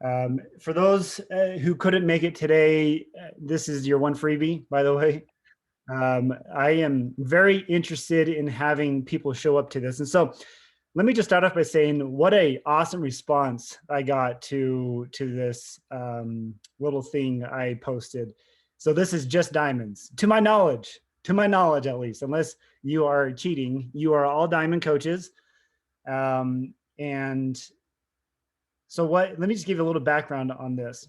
For those who couldn't make it today, this is your one freebie, by the way. I am very interested in having people show up to this. And so let me just start off by saying what a awesome response I got to this little thing I posted. So this is just diamonds. To my knowledge at least, unless you are cheating, you are all diamond coaches. And so let me just give you a little background on this.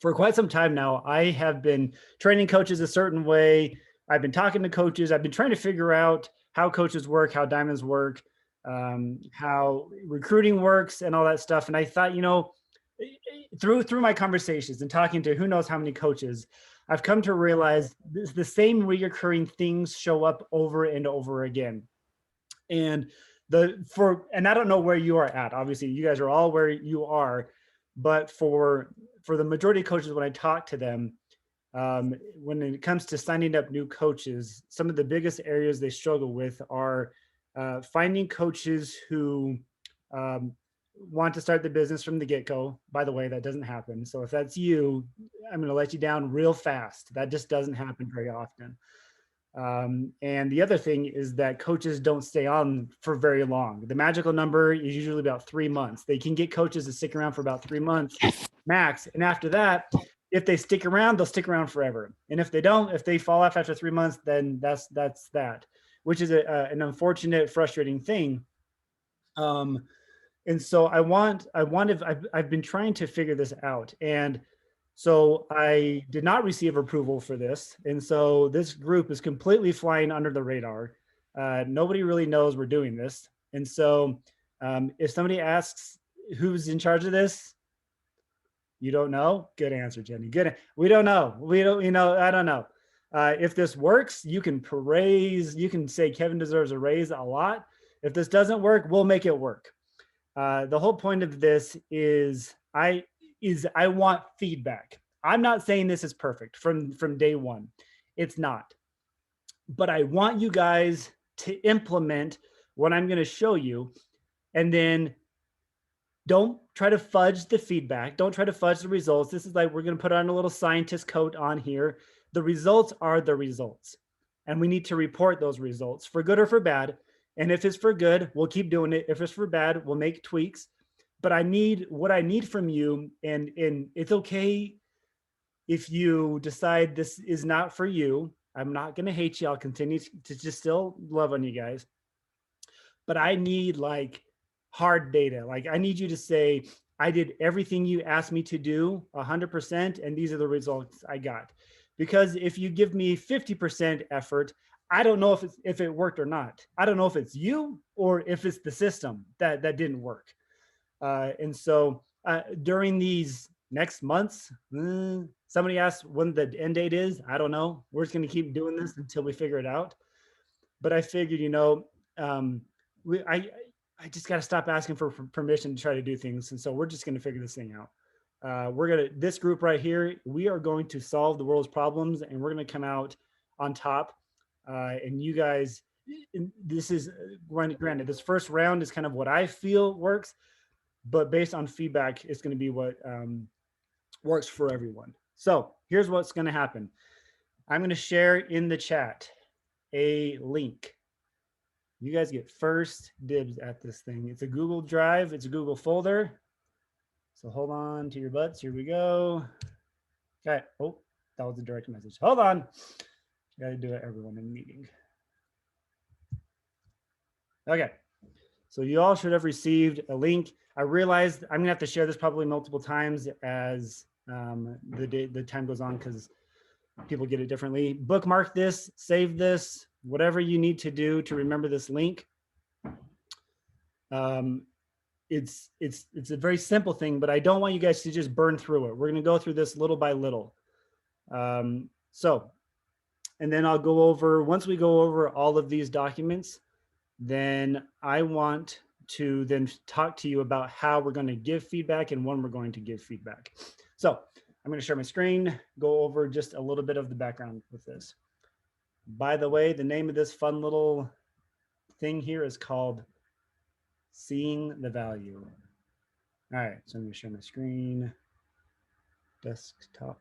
For quite some time now, I have been training coaches a certain way. I've been talking to coaches. I've been trying to figure out how coaches work, how diamonds work, how recruiting works, and all that stuff. And I thought, through my conversations and talking to who knows how many coaches, I've come to realize the same reoccurring things show up over and over again. And and I don't know where you are at. Obviously, you guys are all where you are, but for the majority of coaches, when I talk to them, when it comes to signing up new coaches, some of the biggest areas they struggle with are finding coaches who um, want to start the business from the get-go. By the way, that doesn't happen. So if that's you, I'm going to let you down real fast. That just doesn't happen very often. And the other thing is that coaches don't stay on for very long. The magical number is usually about 3 months. They can get coaches to stick around for about 3 months max. And after that, if they stick around, they'll stick around forever. And if they don't, if they fall off after 3 months, then that's that, which is an unfortunate, frustrating thing. Um, and so I've been trying to figure this out. And so I did not receive approval for this. And so this group is completely flying under the radar. Nobody really knows we're doing this. And so if somebody asks who's in charge of this, you don't know? Good answer, Jenny. Good. We don't know. We don't, I don't know. If this works, you can say Kevin deserves a raise a lot. If this doesn't work, we'll make it work. The whole point of this is I want feedback. I'm not saying this is perfect from day one. It's not. But I want you guys to implement what I'm going to show you, and then don't try to fudge the feedback. Don't try to fudge the results. This is like we're going to put on a little scientist coat on here. The results are the results, and we need to report those results for good or for bad. And if it's for good, we'll keep doing it. If it's for bad, we'll make tweaks. But what I need from you, and it's okay if you decide this is not for you. I'm not going to hate you. I'll continue to just still love on you guys. But I need like hard data. Like I need you to say, I did everything you asked me to do 100%, and these are the results I got. Because if you give me 50% effort, I don't know if it worked or not. I don't know if it's you or if it's the system that didn't work. And so during these next months, somebody asked when the end date is. I don't know. We're just going to keep doing this until we figure it out. But I figured, um, I just got to stop asking for permission to try to do things. And so we're just going to figure this thing out. This group right here, we are going to solve the world's problems, and we're going to come out on top. And you guys, this is granted, this first round is kind of what I feel works, but based on feedback, it's going to be what works for everyone. So here's what's going to happen. I'm going to share in the chat a link. You guys get first dibs at this thing. It's a Google Drive. It's a Google folder. So hold on to your butts. Here we go. Okay. Oh, that was a direct message. Hold on. Got to do it, everyone in the meeting. Okay. So you all should have received a link. I realized I'm gonna have to share this probably multiple times as the time goes on because people get it differently. Bookmark this, save this, whatever you need to do to remember this link. It's a very simple thing, but I don't want you guys to just burn through it. We're gonna go through this little by little. And then I'll go over, once we go over all of these documents, then I want to then talk to you about how we're going to give feedback and when we're going to give feedback. So I'm going to share my screen, go over just a little bit of the background with this. By the way, the name of this fun little thing here is called Seeing the Value. All right, so I'm going to share my screen. Desktop.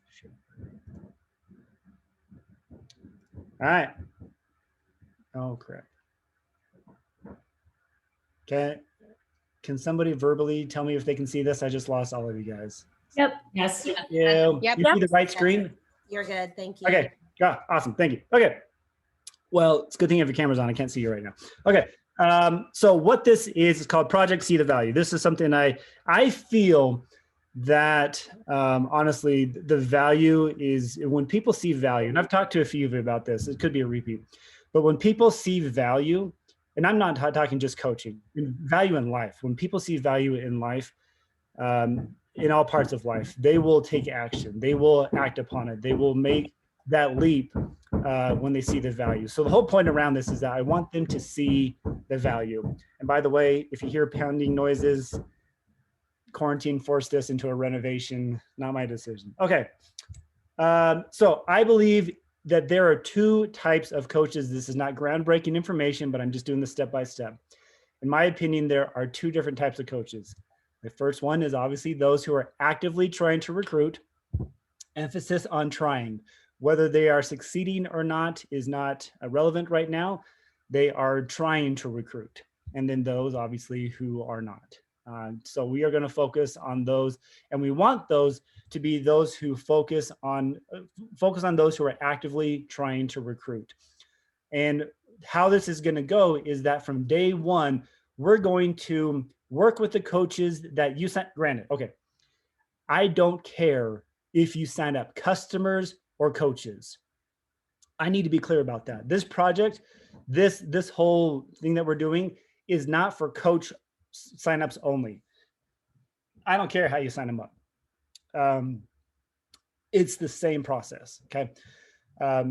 Share. All right. Oh, crap. Can somebody verbally tell me if they can see this? I just lost all of you guys. Yep. Yes. Yeah. Yep. You see the right screen? You're good. Thank you. Okay. Yeah, awesome. Thank you. Okay. Well, it's a good thing you have your cameras on. I can't see you right now. Okay. So what this is called Project See the Value. This is something I feel that honestly, the value is when people see value, and I've talked to a few of you about this, it could be a repeat, but when people see value, and I'm not talking just coaching, value in life, when people see value in life, in all parts of life, they will take action, they will act upon it, they will make that leap when they see the value. So the whole point around this is that I want them to see the value. And by the way, if you hear pounding noises, quarantine forced this into a renovation, not my decision. Okay. So I believe that there are two types of coaches. This is not groundbreaking information, but I'm just doing this step by step. In my opinion, there are two different types of coaches. The first one is obviously those who are actively trying to recruit, emphasis on trying. Whether they are succeeding or not is not relevant right now. They are trying to recruit. And then those obviously who are not. So we are going to focus on those, and we want those to be those who focus on those who are actively trying to recruit. And how this is going to go is that from day one, we're going to work with the coaches that you sent. Granted, okay, I don't care if you sign up customers or coaches. I need to be clear about that. This project, this whole thing that we're doing is not for coach signups only. I don't care how you sign them up. It's the same process. Okay.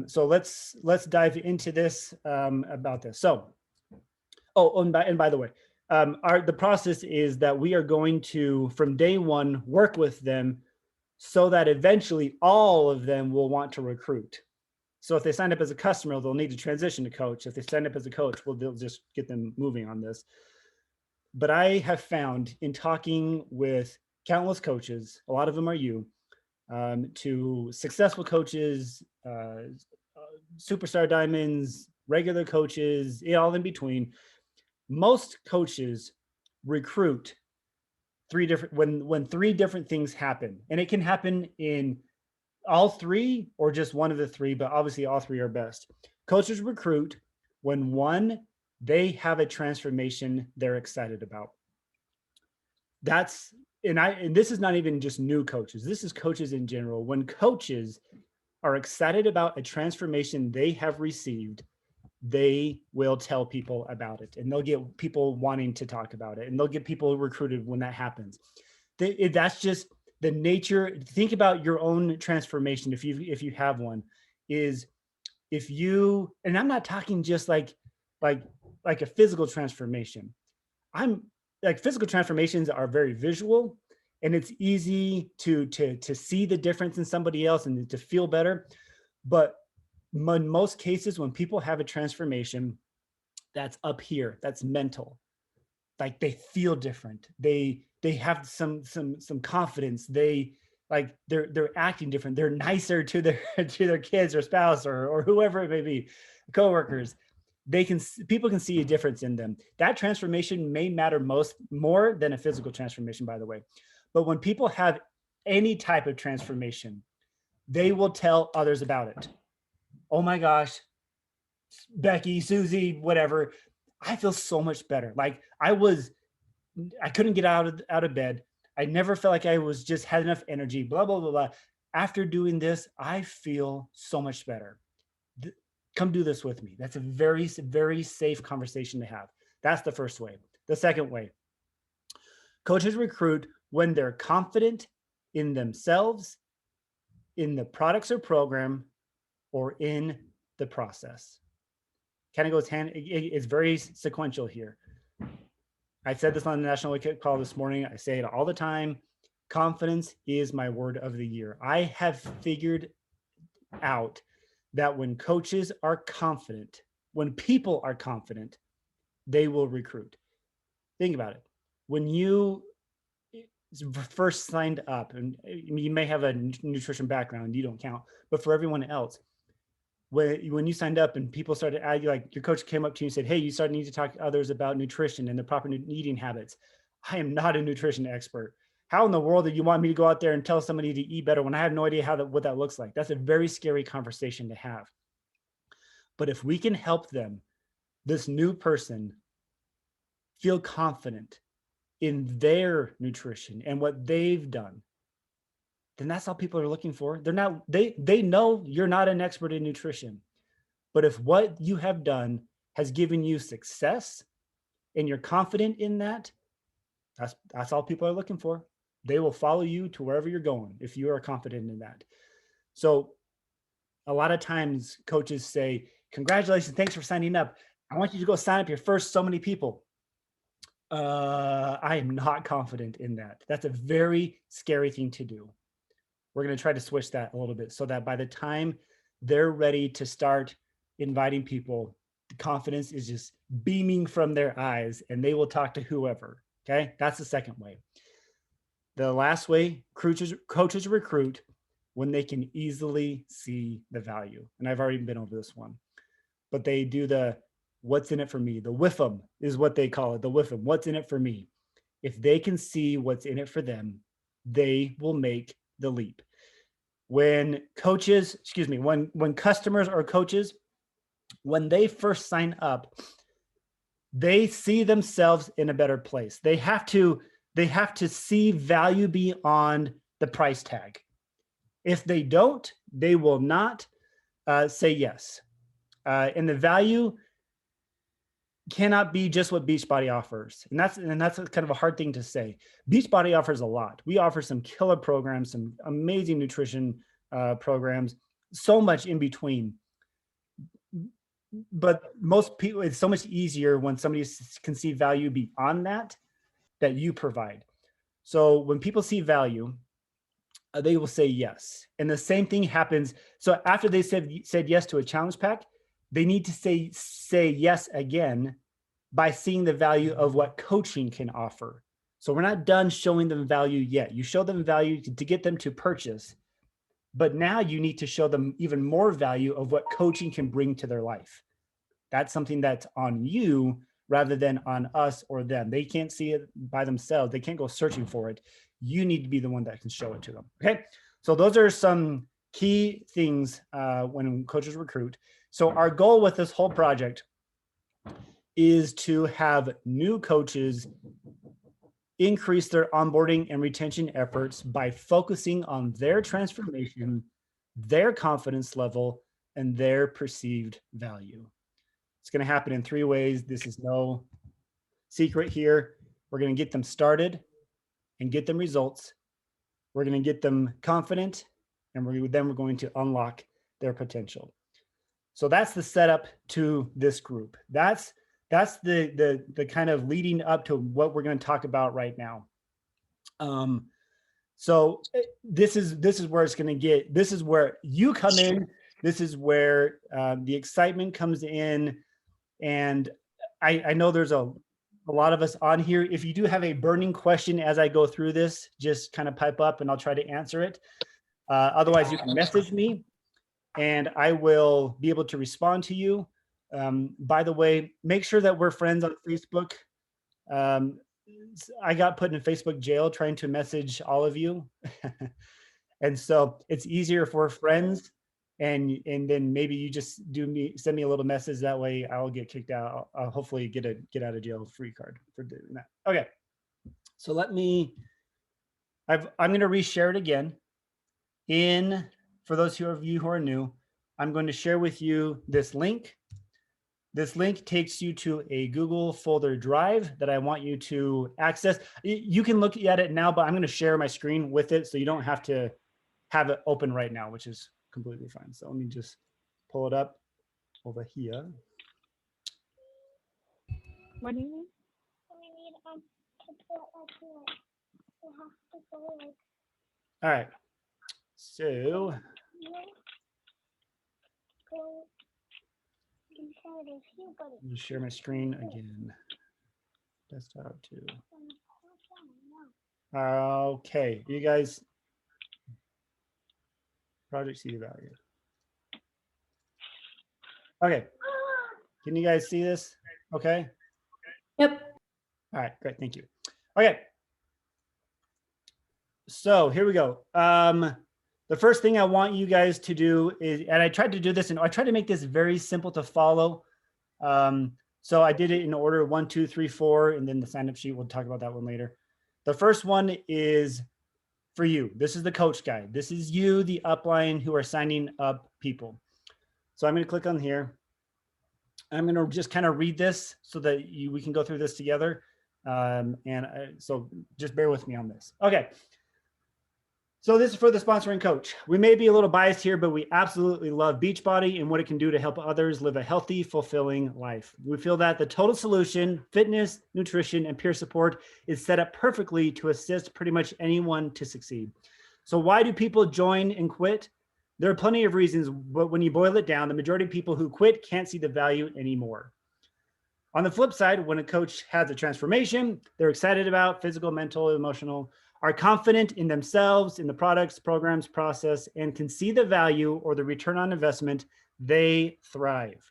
So let's dive into this about this. So, and by the way, the process is that we are going to, from day one, work with them so that eventually all of them will want to recruit. So if they sign up as a customer, they'll need to transition to coach. If they sign up as a coach, well, they'll just get them moving on this. But I have found in talking with countless coaches, a lot of them are you, to successful coaches, superstar diamonds, regular coaches, all in between. Most coaches recruit when three different things happen, and it can happen in all three or just one of the three, but obviously all three are best. Coaches recruit when one, they have a transformation they're excited about. And this is not even just new coaches. This is coaches in general. When coaches are excited about a transformation they have received, they will tell people about it, and they'll get people wanting to talk about it, and they'll get people recruited when that happens. That's just the nature. Think about your own transformation. If you have one, is if you, and I'm not talking just like a physical transformation. I'm like, physical transformations are very visual, and it's easy to see the difference in somebody else and to feel better. But in most cases, when people have a transformation, that's up here, that's mental. Like, they feel different. They have some confidence. They're acting different. They're nicer to their kids or spouse or whoever it may be, coworkers. People can see a difference in them. That transformation may matter more than a physical transformation, by the way. But when people have any type of transformation, they will tell others about it. Oh my gosh, Becky, Susie, whatever, I feel so much better. Like, I couldn't get out of bed. I never felt like I was just had enough energy, blah, blah, blah, blah. After doing this, I feel so much better. Come do this with me. That's a very, very safe conversation to have. That's the first way. The second way, coaches recruit when they're confident in themselves, in the products or program, or in the process. Kind of goes hand, it's very sequential here. I said this on the National Wake Up Call this morning. I say it all the time. Confidence is my word of the year. I have figured out that when coaches are confident, when people are confident, they will recruit. Think about it. when you first signed up, and you may have a nutrition background, you don't count, but for everyone else, when you signed up and people started adding, like your coach came up to you and said, hey, you started need to talk to others about nutrition and the proper eating habits. I am not a nutrition expert. How in the world do you want me to go out there and tell somebody to eat better when I have no idea what that looks like? That's a very scary conversation to have. But if we can help them, this new person, feel confident in their nutrition and what they've done, then that's all people are looking for. They know you're not an expert in nutrition. But if what you have done has given you success and you're confident in that, that's all people are looking for. They will follow you to wherever you're going if you are confident in that. So a lot of times coaches say, congratulations, thanks for signing up. I want you to go sign up your first so many people. I am not confident in that. That's a very scary thing to do. We're going to try to switch that a little bit so that by the time they're ready to start inviting people, the confidence is just beaming from their eyes and they will talk to whoever. Okay. That's the second way. The last way, coaches recruit when they can easily see the value. And I've already been over this one, but they do the what's in it for me. The WIFM is what they call it. The WIFM, what's in it for me. If they can see what's in it for them, they will make the leap. When customers or coaches, when they first sign up, they see themselves in a better place. They have to see value beyond the price tag. If they don't, they will not say yes. And the value cannot be just what Beachbody offers. And that's kind of a hard thing to say. Beachbody offers a lot. We offer some killer programs, some amazing nutrition programs, so much in between. But most people, it's so much easier when somebody can see value beyond that you provide. So when people see value, they will say yes. And the same thing happens. So after they said yes to a challenge pack, they need to say yes again by seeing the value of what coaching can offer. So we're not done showing them value yet. You show them value to get them to purchase, but now you need to show them even more value of what coaching can bring to their life. That's something that's on you rather than on us or them. They can't see it by themselves. They can't go searching for it. You need to be the one that can show it to them. Okay. So those are some key things when coaches recruit. So our goal with this whole project is to have new coaches increase their onboarding and retention efforts by focusing on their transformation, their confidence level, and their perceived value. It's going to happen in 3 ways. This is no secret here. We're going to get them started and get them results. We're going to get them confident, and then we're going to unlock their potential. So that's the setup to this group. That's the kind of leading up to what we're going to talk about right now. So this is where it's going to get. This is where you come in. This is where the excitement comes in. And I know there's a lot of us on here. If you do have a burning question as I go through this, just kind of pipe up and I'll try to answer it. Otherwise, you can message me and I will be able to respond to you. By the way, make sure that we're friends on Facebook. I got put in Facebook jail trying to message all of you. And so it's easier for friends. And then maybe you just send me a little message. That way I'll get kicked out. I'll hopefully get out of jail free card for doing that. Okay. So I'm going to reshare it again. For those of you who are new, I'm going to share with you this link. This link takes you to a Google folder drive that I want you to access. You can look at it now, but I'm going to share my screen with it so you don't have to have it open right now, which is completely fine. So let me just pull it up over here. What do you mean? All right. So let me share my screen again. Desktop too. Okay, you guys, project CD value. Okay, can you guys see this? Okay. Yep. All right, great, thank you. Okay, so here we go. The first thing I want you guys to do is, and I tried to do this, and I tried to make this very simple to follow. So I did it in order 1, 2, 3, 4, and then the sign up sheet. We'll talk about that one later. The first one is for you. This is the coach guide. This is you, the upline, who are signing up people. So I'm going to click on here. I'm going to just kind of read this so that we can go through this together. So just bear with me on this. Okay. So this is for the sponsoring coach. We may be a little biased here, but we absolutely love Beachbody and what it can do to help others live a healthy, fulfilling life. We feel that the total solution, fitness, nutrition, and peer support is set up perfectly to assist pretty much anyone to succeed. So why do people join and quit? There are plenty of reasons, but when you boil it down, the majority of people who quit can't see the value anymore. On the flip side, when a coach has a transformation, they're excited about physical, mental, emotional, are confident in themselves, in the products, programs, process, and can see the value or the return on investment, they thrive.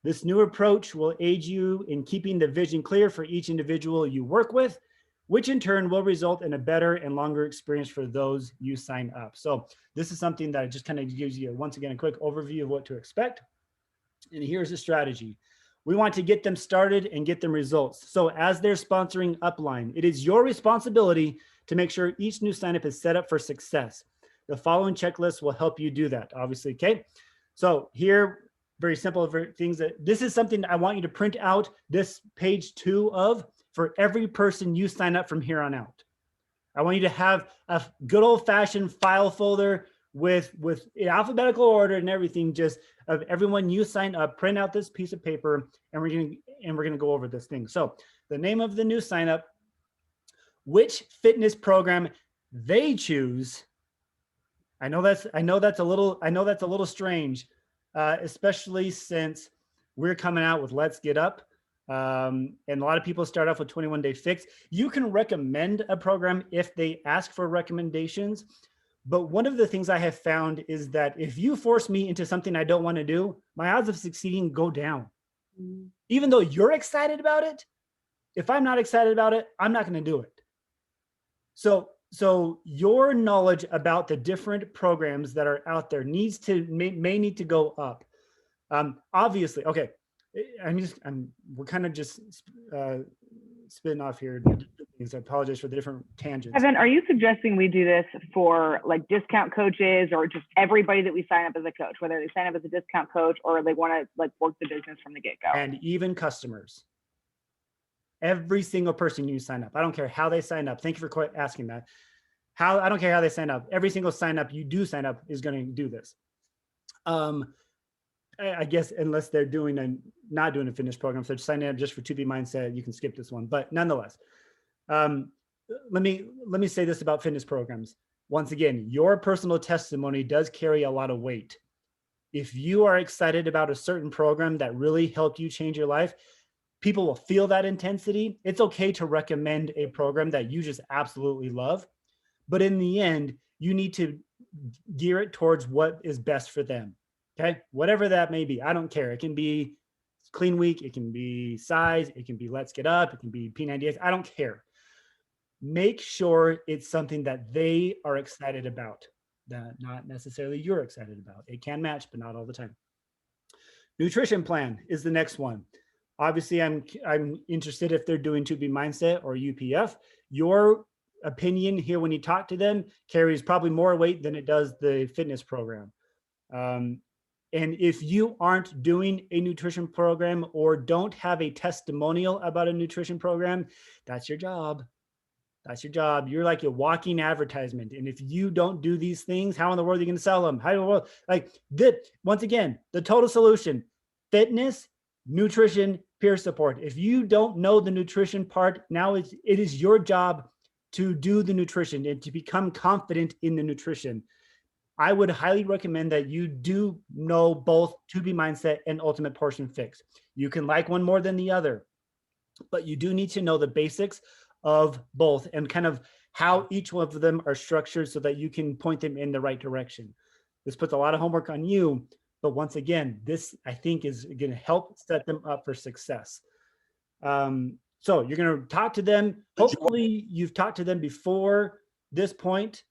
This new approach will aid you in keeping the vision clear for each individual you work with, which in turn will result in a better and longer experience for those you sign up. So this is something that just kind of gives you, once again, a quick overview of what to expect. And here's the strategy. We want to get them started and get them results. So as they're sponsoring upline, it is your responsibility to make sure each new signup is set up for success. The following checklist will help you do that, obviously, okay? So here, very simple things that this is something I want you to print out this page 2 of for every person you sign up from here on out. I want you to have a good old fashioned file folder with alphabetical order and everything, just of everyone you sign up. Print out this piece of paper, and we're gonna go over this thing. So the name of the new sign up, which fitness program they choose. I know that's a little strange, especially since we're coming out with Let's Get Up. And a lot of people start off with 21 Day Fix. You can recommend a program if they ask for recommendations. But one of the things I have found is that if you force me into something I don't want to do, my odds of succeeding go down. Even though you're excited about it, if I'm not excited about it, I'm not going to do it. So your knowledge about the different programs that are out there may need to go up. Obviously, okay. We're kind of just spinning off here. I apologize for the different tangents. Evan, are you suggesting we do this for like discount coaches or just everybody that we sign up as a coach, whether they sign up as a discount coach or they want to like work the business from the get-go? And even customers. Every single person you sign up. I don't care how they sign up. Thank you for asking that. I don't care how they sign up. Every single sign up you do sign up is going to do this. I guess unless they're not doing a fitness program, so signing up just for 2B Mindset, you can skip this one. But nonetheless, let me say this about fitness programs. Once again, your personal testimony does carry a lot of weight. If you are excited about a certain program that really helped you change your life, people will feel that intensity. It's okay to recommend a program that you just absolutely love. But in the end, you need to gear it towards what is best for them. Okay, whatever that may be. I don't care. It can be Clean Week. It can be Size. It can be Let's Get Up. It can be P90X. I don't care. Make sure it's something that they are excited about, that not necessarily you're excited about. It can match, but not all the time. Nutrition plan is the next one. Obviously, I'm interested if they're doing 2B Mindset or UPF. Your opinion here when you talk to them carries probably more weight than it does the fitness program. And if you aren't doing a nutrition program or don't have a testimonial about a nutrition program, that's your job. That's your job. You're like a walking advertisement. And if you don't do these things, how in the world are you going to sell them? How in the world? Like this, once again, the total solution: fitness, nutrition, peer support. If you don't know the nutrition part, now it is your job to do the nutrition and to become confident in the nutrition. I would highly recommend that you do know both 2B Mindset and Ultimate Portion Fix. You can like one more than the other, but you do need to know the basics of both and kind of how each one of them are structured so that you can point them in the right direction. This puts a lot of homework on you, but once again, this I think is going to help set them up for success. So you're going to talk to them. Hopefully you've talked to them before this point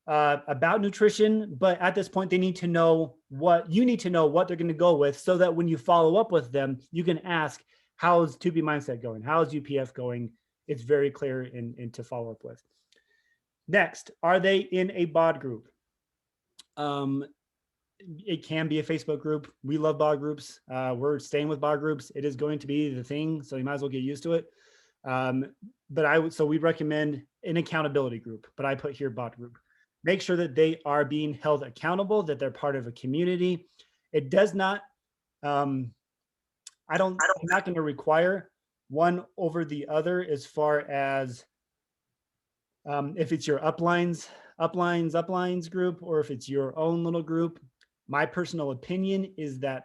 about nutrition, but at this point they need to know what you need to know what they're going to go with so that when you follow up with them, you can ask, how's 2B Mindset going? How's UPF going? It's very clear and to follow up with. Next, are they in a BOD group? It can be a Facebook group. We love BOD groups. We're staying with BOD groups. It is going to be the thing, so you might as well get used to it. So we recommend an accountability group, but I put here BOD group. Make sure that they are being held accountable, that they're part of a community. It does not, I'm not going to require one over the other as far as if it's your uplines group, or if it's your own little group. My personal opinion is that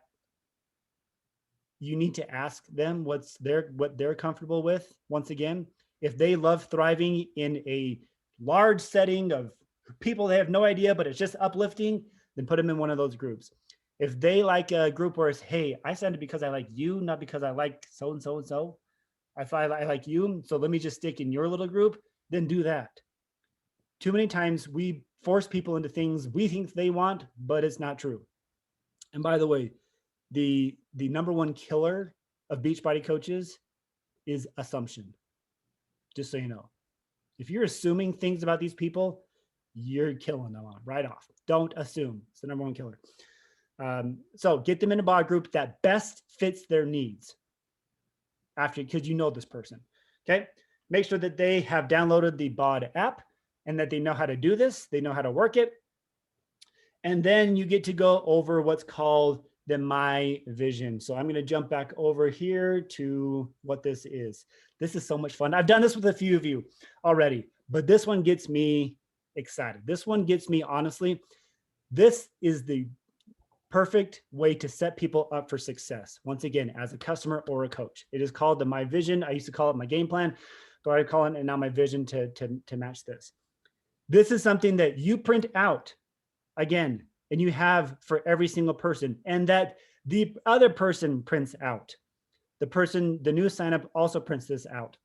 you need to ask them what they're comfortable with. Once again, if they love thriving in a large setting of people they have no idea, but it's just uplifting, then put them in one of those groups. If they like a group where it's, hey, I signed it because I like you, not because I like so and so and so. I like you, so let me just stick in your little group, then do that. Too many times we force people into things we think they want, but it's not true. And by the way, the number one killer of Beachbody coaches is assumption. Just so you know, if you're assuming things about these people, you're killing them right off. Don't assume. It's the number one killer. So get them in a BOD group that best fits their needs because you know this person. Okay. Make sure that they have downloaded the BOD app and that they know how to do this. They know how to work it. And then you get to go over what's called the My Vision. So I'm going to jump back over here to what this is. This is so much fun. I've done this with a few of you already, but this one gets me excited. This one gets me, honestly, this is the perfect way to set people up for success. Once again, as a customer or a coach, it is called the My Vision. I used to call it my game plan, but I call it now my vision to match this. This is something that you print out again, and you have for every single person, and that the other person prints out. The new signup also prints this out.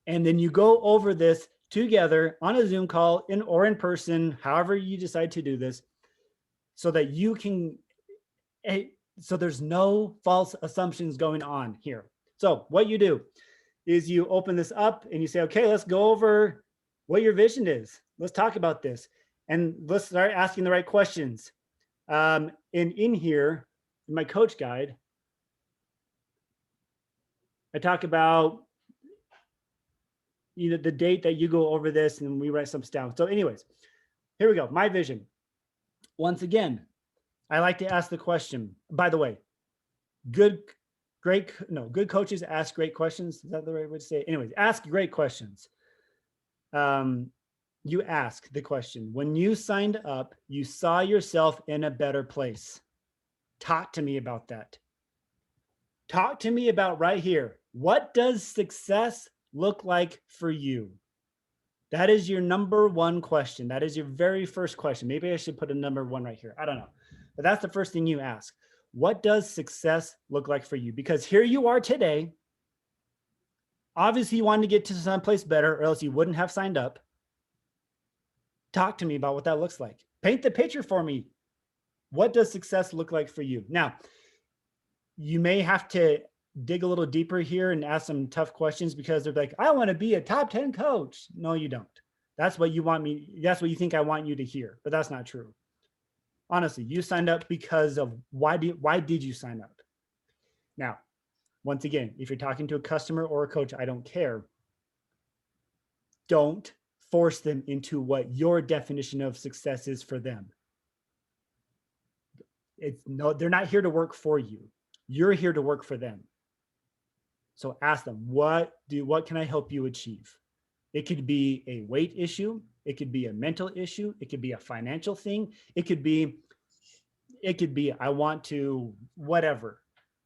And then you go over this together on a Zoom call or in person, however you decide to do this, so that you can, so there's no false assumptions going on here. So what you do is you open this up and you say, okay, let's go over what your vision is. Let's talk about this. And let's start asking the right questions. And in here, in my coach guide, I talk about the date that you go over this, and we write some stuff down. So anyways, here we go. My vision. Once again, I like to ask the question, by the way, good coaches ask great questions. Is that the right way to say it? Anyways, ask great questions. You ask the question, when you signed up, you saw yourself in a better place. Talk to me about that. Talk to me about right here. What does success look like for you? That is your number one question. That is your very first question. Maybe I should put a number one right here. I don't know. But that's the first thing you ask. What does success look like for you? Because here you are today. Obviously, you wanted to get to someplace better, or else you wouldn't have signed up. Talk to me about what that looks like. Paint the picture for me. What does success look like for you? Now, you may have to dig a little deeper here and ask some tough questions, because they're like, I want to be a top 10 coach. No, you don't. That's what you want me. That's what you think I want you to hear, but that's not true. Honestly, you signed up because of why did you sign up? Now, once again, if you're talking to a customer or a coach, I don't care. Don't force them into what your definition of success is for them. They're not here to work for you. You're here to work for them. So ask them, what can I help you achieve? It could be a weight issue. It could be a mental issue. It could be a financial thing. It could be, I want to, whatever.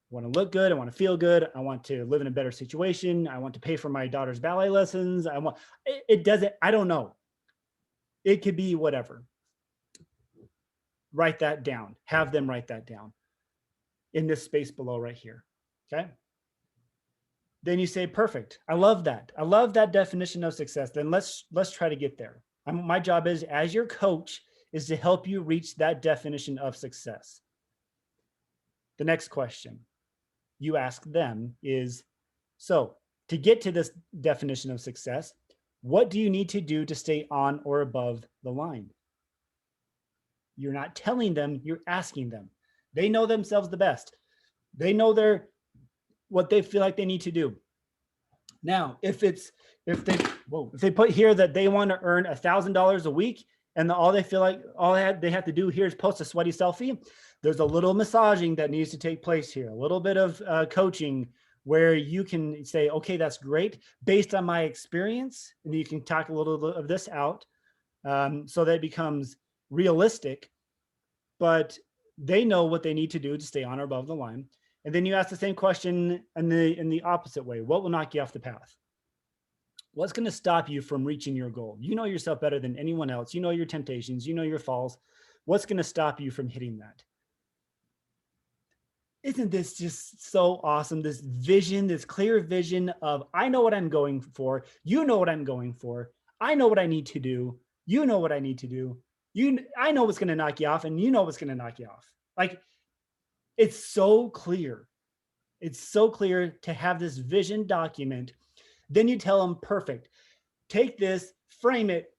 want to look good. I want to feel good. I want to live in a better situation. I want to pay for my daughter's ballet lessons. It doesn't, I don't know. It could be whatever. Write that down. Have them write that down in this space below right here. Okay. Then you say, perfect. I love that. I love that definition of success. Then let's try to get there. My job is, as your coach, is to help you reach that definition of success. The next question you ask them is, so to get to this definition of success, what do you need to do to stay on or above the line? You're not telling them, you're asking them. They know themselves the best. They know what they feel like they need to do. Now, if they put here that they want to earn $1,000 a week, and all they feel like they have to do here is post a sweaty selfie, there's a little massaging that needs to take place here, a little bit of coaching where you can say, okay, that's great based on my experience, and you can talk a little bit of this out so that it becomes realistic, but they know what they need to do to stay on or above the line. And then you ask the same question in the opposite way. What will knock you off the path? What's going to stop you from reaching your goal? You know yourself better than anyone else. You know your temptations. You know your falls. What's going to stop you from hitting that? Isn't this just so awesome? This vision, this clear vision of, I know what I'm going for. You know what I'm going for. I know what I need to do. You know what I need to do. I know what's going to knock you off, and you know what's going to knock you off. Like, it's so clear. It's so clear to have this vision document. Then you tell them, perfect. Take this, frame it,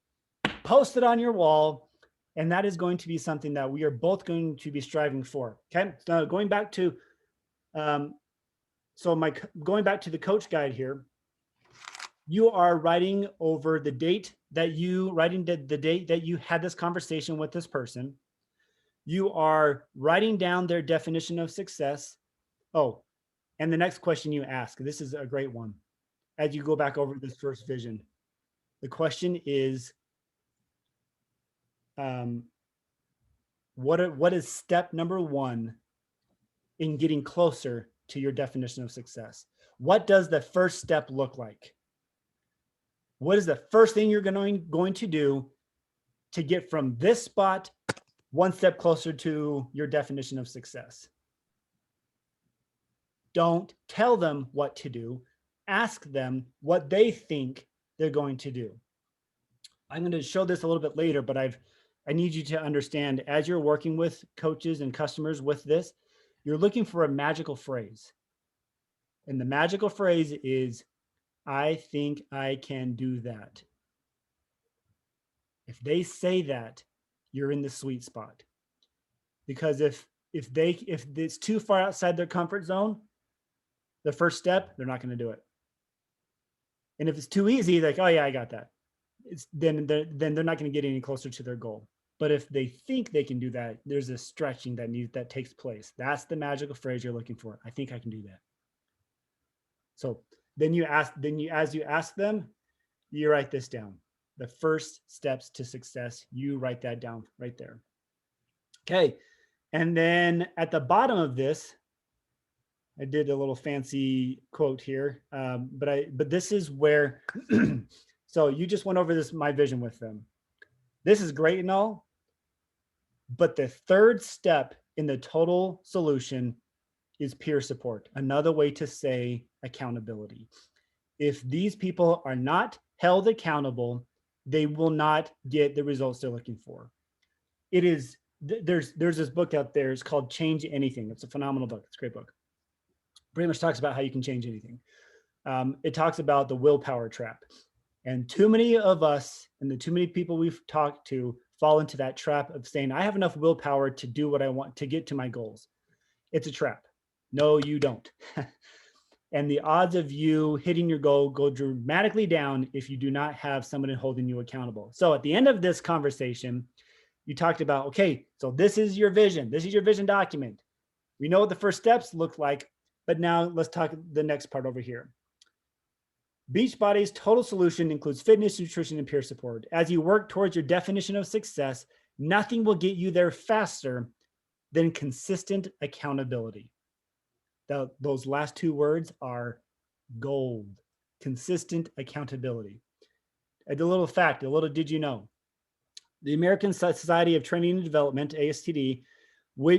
post it on your wall, and that is going to be something that we are both going to be striving for. Okay. So going back to, going back to the coach guide here, you are writing over the date that you had this conversation with this person. You are writing down their definition of success. Oh, and the next question you ask, this is a great one. As you go back over this first vision, the question is, what is step number one in getting closer to your definition of success? What does the first step look like? What is the first thing you're going to do to get from this spot one step closer to your definition of success? Don't tell them what to do. Ask them what they think they're going to do. I'm going to show this a little bit later, but I need you to understand, as you're working with coaches and customers with this, you're looking for a magical phrase. And the magical phrase is, I think I can do that. If they say that, you're in the sweet spot. Because if it's too far outside their comfort zone, the first step, they're not going to do it. And if it's too easy, like, oh yeah, I got that. Then they're not going to get any closer to their goal. But if they think they can do that, there's a stretching that takes place. That's the magical phrase you're looking for. I think I can do that. So as you ask them, you write this down. The first steps to success, you write that down right there. Okay. And then at the bottom of this, I did a little fancy quote here, but this is where, so you just went over my vision with them. This is great and all, but the third step in the total solution is peer support. Another way to say accountability. If these people are not held accountable, they will not get the results they're looking for. There's this book out there. It's called Change Anything. It's a phenomenal book. It's a great book. Pretty much talks about how you can change anything. It talks about the willpower trap. And too many of us and the too many people we've talked to fall into that trap of saying, I have enough willpower to do what I want to get to my goals. It's a trap. No, you don't. And the odds of you hitting your goal go dramatically down if you do not have somebody holding you accountable. So at the end of this conversation, you talked about, okay, so this is your vision. This is your vision document. We know what the first steps look like, but now let's talk the next part over here. Beachbody's total solution includes fitness, nutrition, and peer support. As you work towards your definition of success, nothing will get you there faster than consistent accountability. Those last two words are gold. Consistent accountability. A little fact, a little did you know? The American Society of Training and Development, ASTD,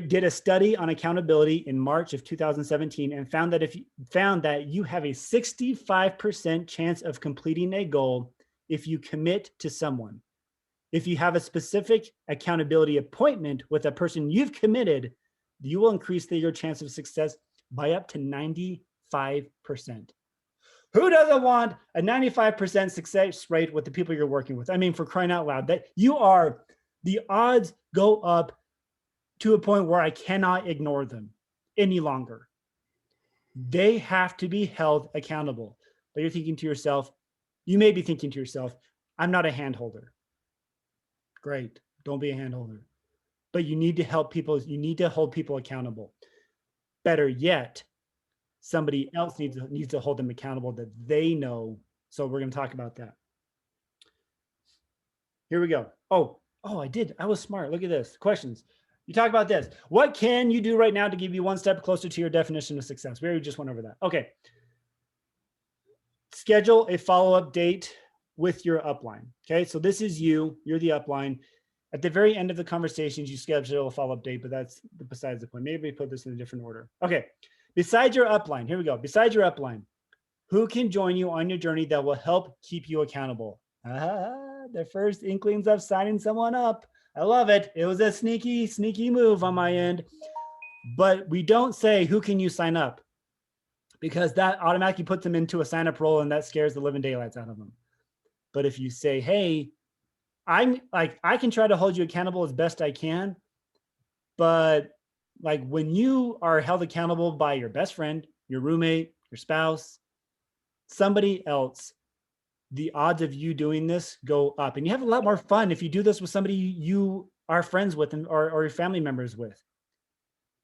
did a study on accountability in March of 2017 and found that you have a 65% chance of completing a goal if you commit to someone. If you have a specific accountability appointment with a person you've committed, you will increase your chance of success by up to 95%. Who doesn't want a 95% success rate with the people you're working with? I mean, for crying out loud, that the odds go up to a point where I cannot ignore them any longer. They have to be held accountable. But you may be thinking to yourself, I'm not a handholder. Great, don't be a handholder. But you need to help people, you need to hold people accountable. Better yet, somebody else needs to hold them accountable that they know. So we're going to talk about that. Here we go. Oh, I did. I was smart. Look at this. Questions. You talk about this. What can you do right now to give you one step closer to your definition of success? We already just went over that. Okay. Schedule a follow-up date with your upline. Okay. So this is you're the upline. At the very end of the conversations, you schedule a follow-up date, but that's besides the point. Maybe we put this in a different order. Okay. Besides your upline, here we go. Besides your upline, who can join you on your journey that will help keep you accountable? The first inklings of signing someone up. I love it. It was a sneaky move on my end. But we don't say, who can you sign up? Because that automatically puts them into a sign-up role and that scares the living daylights out of them. But if you say, hey, I can try to hold you accountable as best I can, but like when you are held accountable by your best friend, your roommate, your spouse, somebody else, the odds of you doing this go up. And you have a lot more fun if you do this with somebody you are friends with or your family members with.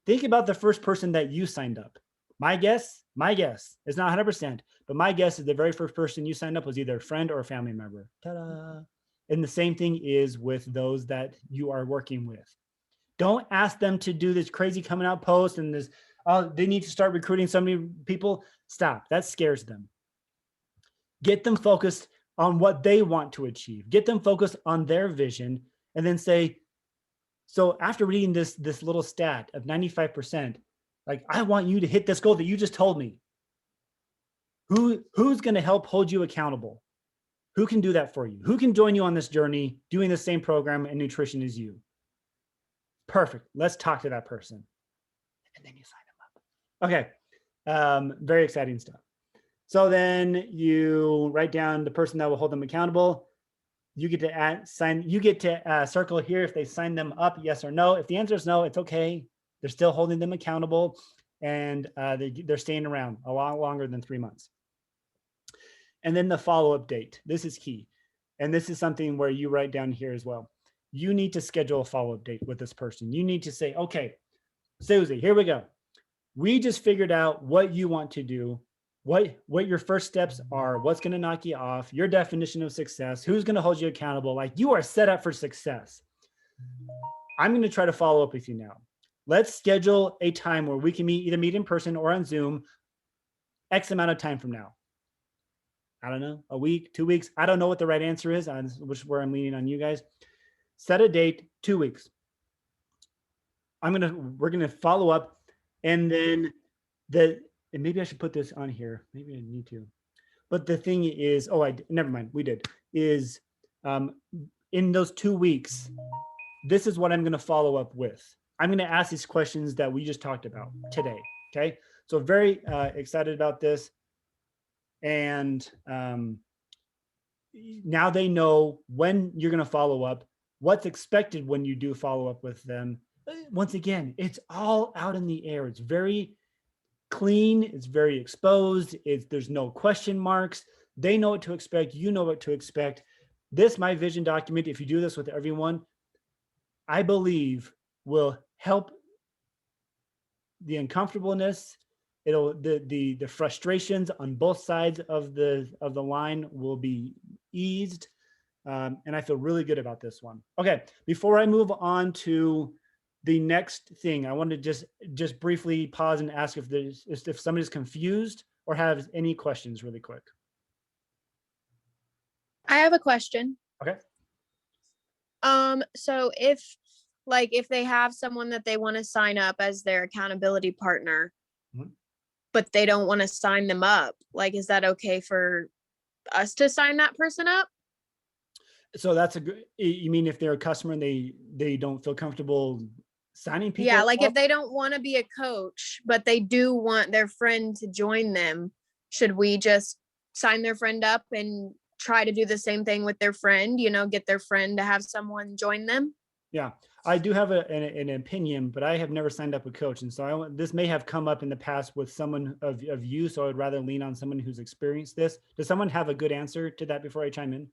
Think about the first person that you signed up. My guess is not 100%, but my guess is the very first person you signed up was either a friend or a family member. Ta-da. And the same thing is with those that you are working with. Don't ask them to do this crazy coming out post and this, they need to start recruiting so many people. Stop. That scares them. Get them focused on what they want to achieve. Get them focused on their vision and then say, so after reading this little stat of 95%, like I want you to hit this goal that you just told me. Who's going to help hold you accountable? Who can do that for you? Who can join you on this journey doing the same program and nutrition as you? Perfect. Let's talk to that person. And then you sign them up. Okay. Very exciting stuff. So then you write down the person that will hold them accountable. You get to circle here if they sign them up, yes or no. If the answer is no, it's okay. They're still holding them accountable and they're staying around a lot longer than 3 months. And then the follow-up date. This is key. And this is something where you write down here as well. You need to schedule a follow-up date with this person. You need to say, okay, Susie, here we go. We just figured out what you want to do, what your first steps are, what's going to knock you off, your definition of success, who's going to hold you accountable. Like you are set up for success. I'm going to try to follow up with you now. Let's schedule a time where we can either meet in person or on Zoom X amount of time from now. I don't know, a week, 2 weeks. I don't know what the right answer is, which is where I'm leaning on you guys. Set a date, 2 weeks. We're gonna follow up, and then and maybe I should put this on here. Maybe I need to. But the thing is, never mind. We did is in those 2 weeks, this is what I'm gonna follow up with. I'm gonna ask these questions that we just talked about today. Okay, so very excited about this. And now they know when you're going to follow up, what's expected when you do follow up with them. Once again, it's all out in the air. It's very clean. It's very exposed. There's no question marks. They know what to expect. You know what to expect. This My Vision document, if you do this with everyone, I believe will help the uncomfortableness. The frustrations on both sides of the line will be eased. And I feel really good about this one. Okay, before I move on to The next thing I want to just briefly pause and ask if somebody's confused or has any questions really quick. I have a question. Okay. So if they have someone that they want to sign up as their accountability partner, Mhm. but they don't want to sign them up, like, is that okay for us to sign that person up? So that's a good, you mean if they're a customer and they don't feel comfortable signing Yeah, people like up? if they don't want to be a coach, but they do want their friend to join them, should we just sign their friend up and try to do the same thing with their friend, get their friend to have someone join them? Yeah, I do have an opinion, but I have never signed up a coach. And so this may have come up in the past with someone of you. So I'd rather lean on someone who's experienced this. Does someone have a good answer to that before I chime in?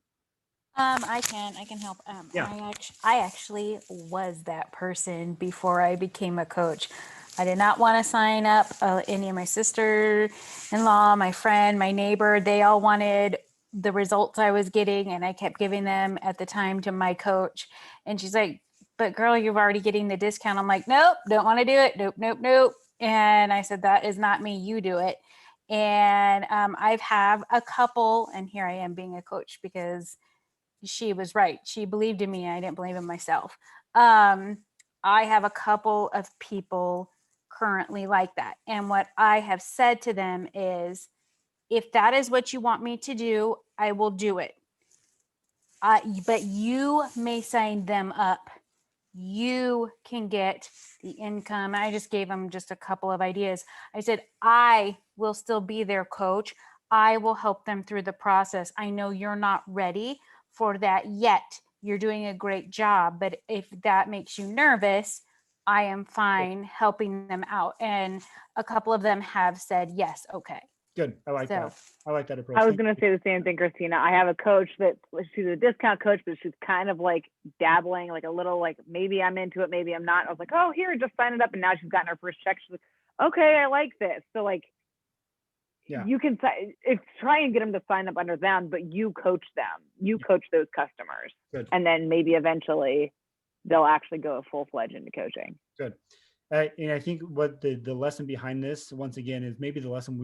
I can help. Yeah. I actually was that person before I became a coach. I did not want to sign up any of my sister-in-law, my friend, my neighbor. They all wanted the results I was getting, and I kept giving them at the time to my coach. And she's like, "But girl, you're already getting the discount." I'm like, "Nope, don't want to do it. Nope, nope, nope." And I said, "That is not me. You do it." And I've have a couple, and here I am being a coach because she was right. She believed in me. I didn't believe in myself. I have a couple of people currently like that. And what I have said to them is, if that is what you want me to do, I will do it. But you may sign them up. You can get the income. I just gave them just a couple of ideas. I said, I will still be their coach. I will help them through the process. I know you're not ready for that yet. You're doing a great job. But if that makes you nervous, I am fine helping them out. And a couple of them have said, yes, okay. Good. I like So- that. I like that approach. I was Thank going to say the same thing, Christina. I have a coach that she's a discount coach, but she's kind of like dabbling, like a little like maybe I'm into it, maybe I'm not. I was like, oh, here, just sign it up. And now she's gotten her first check. She's like, okay, I like this. So like, Yeah. you can try and get them to sign up under them, but you coach them. You coach those customers. Good. And then maybe eventually they'll actually go full-fledged into coaching. Good. And I think what the lesson behind this, once again, is maybe the lesson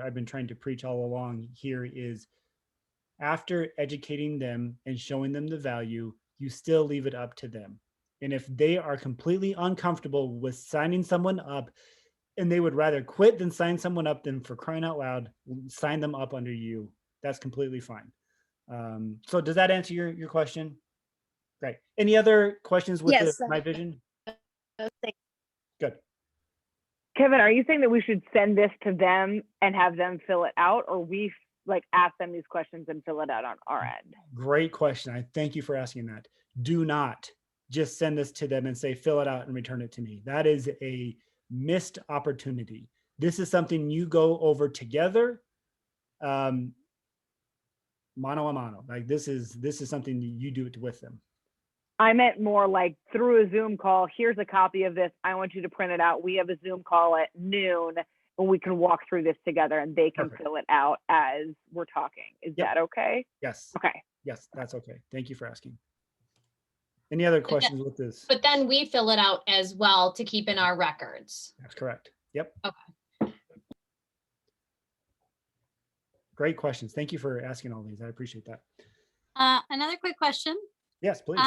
I've been trying to preach all along here is, after educating them and showing them the value, you still leave it up to them. And if they are completely uncomfortable with signing someone up and they would rather quit than sign someone up, then for crying out loud, sign them up under you. That's completely fine. So does that answer your question? Great. Any other questions with Yes. my vision? Good. Kevin, are you saying that we should send this to them and have them fill it out, or we like ask them these questions and fill it out on our end? Great question. I thank you for asking that. Do not just send this to them and say, fill it out and return it to me. That is a missed opportunity. This is something you go over together, mano a mano. Like this is something you do it with them. I meant more like through a Zoom call. Here's a copy of this. I want you to print it out. We have a Zoom call at noon and we can walk through this together and they can Perfect. fill it out as we're talking. Is Yep. that okay? Yes. Okay. Yes, that's okay. Thank you for asking. Any other questions with this? But then we fill it out as well to keep in our records. That's correct. Yep. Okay. Great questions. Thank you for asking all these. I appreciate that. Another quick question. Yes, please.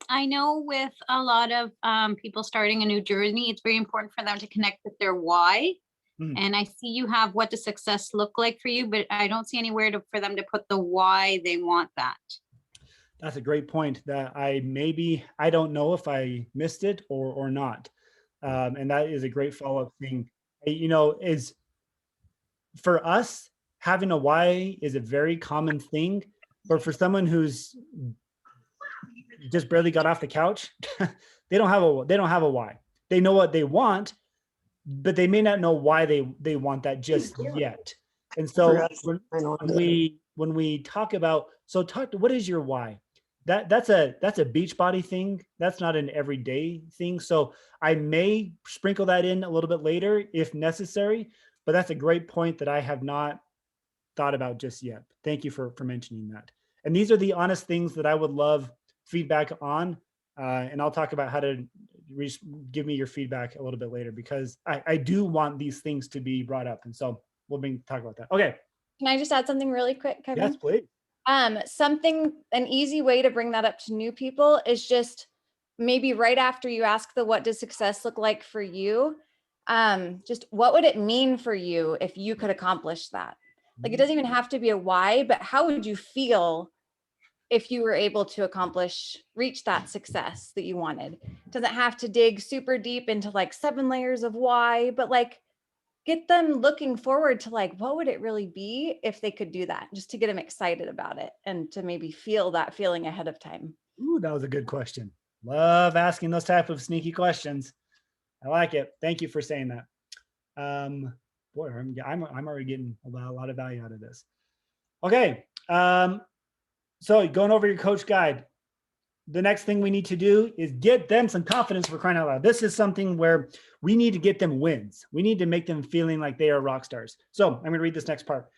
I know with a lot of people starting a new journey, it's very important for them to connect with their why. Mhm. And I see you have what does success look like for you, but I don't see anywhere for them to put the why they want that. That's a great point that I don't know if I missed it or not. And that is a great follow-up thing. Is for us, having a why is a very common thing, but for someone who's just barely got off the couch, they don't have a why. They know what they want, but they may not know why they want that just yet. And so when we talk about, what is your why? That's a beach body thing. That's not an everyday thing. So I may sprinkle that in a little bit later if necessary, but that's a great point that I have not thought about just yet. Thank you for mentioning that. And these are the honest things that I would love feedback on. And I'll talk about how to give me your feedback a little bit later, because I do want these things to be brought up. And so we'll talk about that. Okay. Can I just add something really quick, Kevin? Yes, please. An easy way to bring that up to new people is just maybe right after you ask the what does success look like for you, just what would it mean for you if you could accomplish that? Like, it doesn't even have to be a why, but how would you feel if you were able to reach that success that you wanted? It doesn't have to dig super deep into like 7 layers of why, but like get them looking forward to like, what would it really be if they could do that, just to get them excited about it and to maybe feel that feeling ahead of time. Ooh, that was a good question. Love asking those type of sneaky questions. I like it. Thank you for saying that. Boy, I'm already getting a lot of value out of this. Okay. So going over your coach guide, the next thing we need to do is get them some confidence, for crying out loud. This is something where we need to get them wins. We need to make them feeling like they are rock stars. So I'm going to read this next part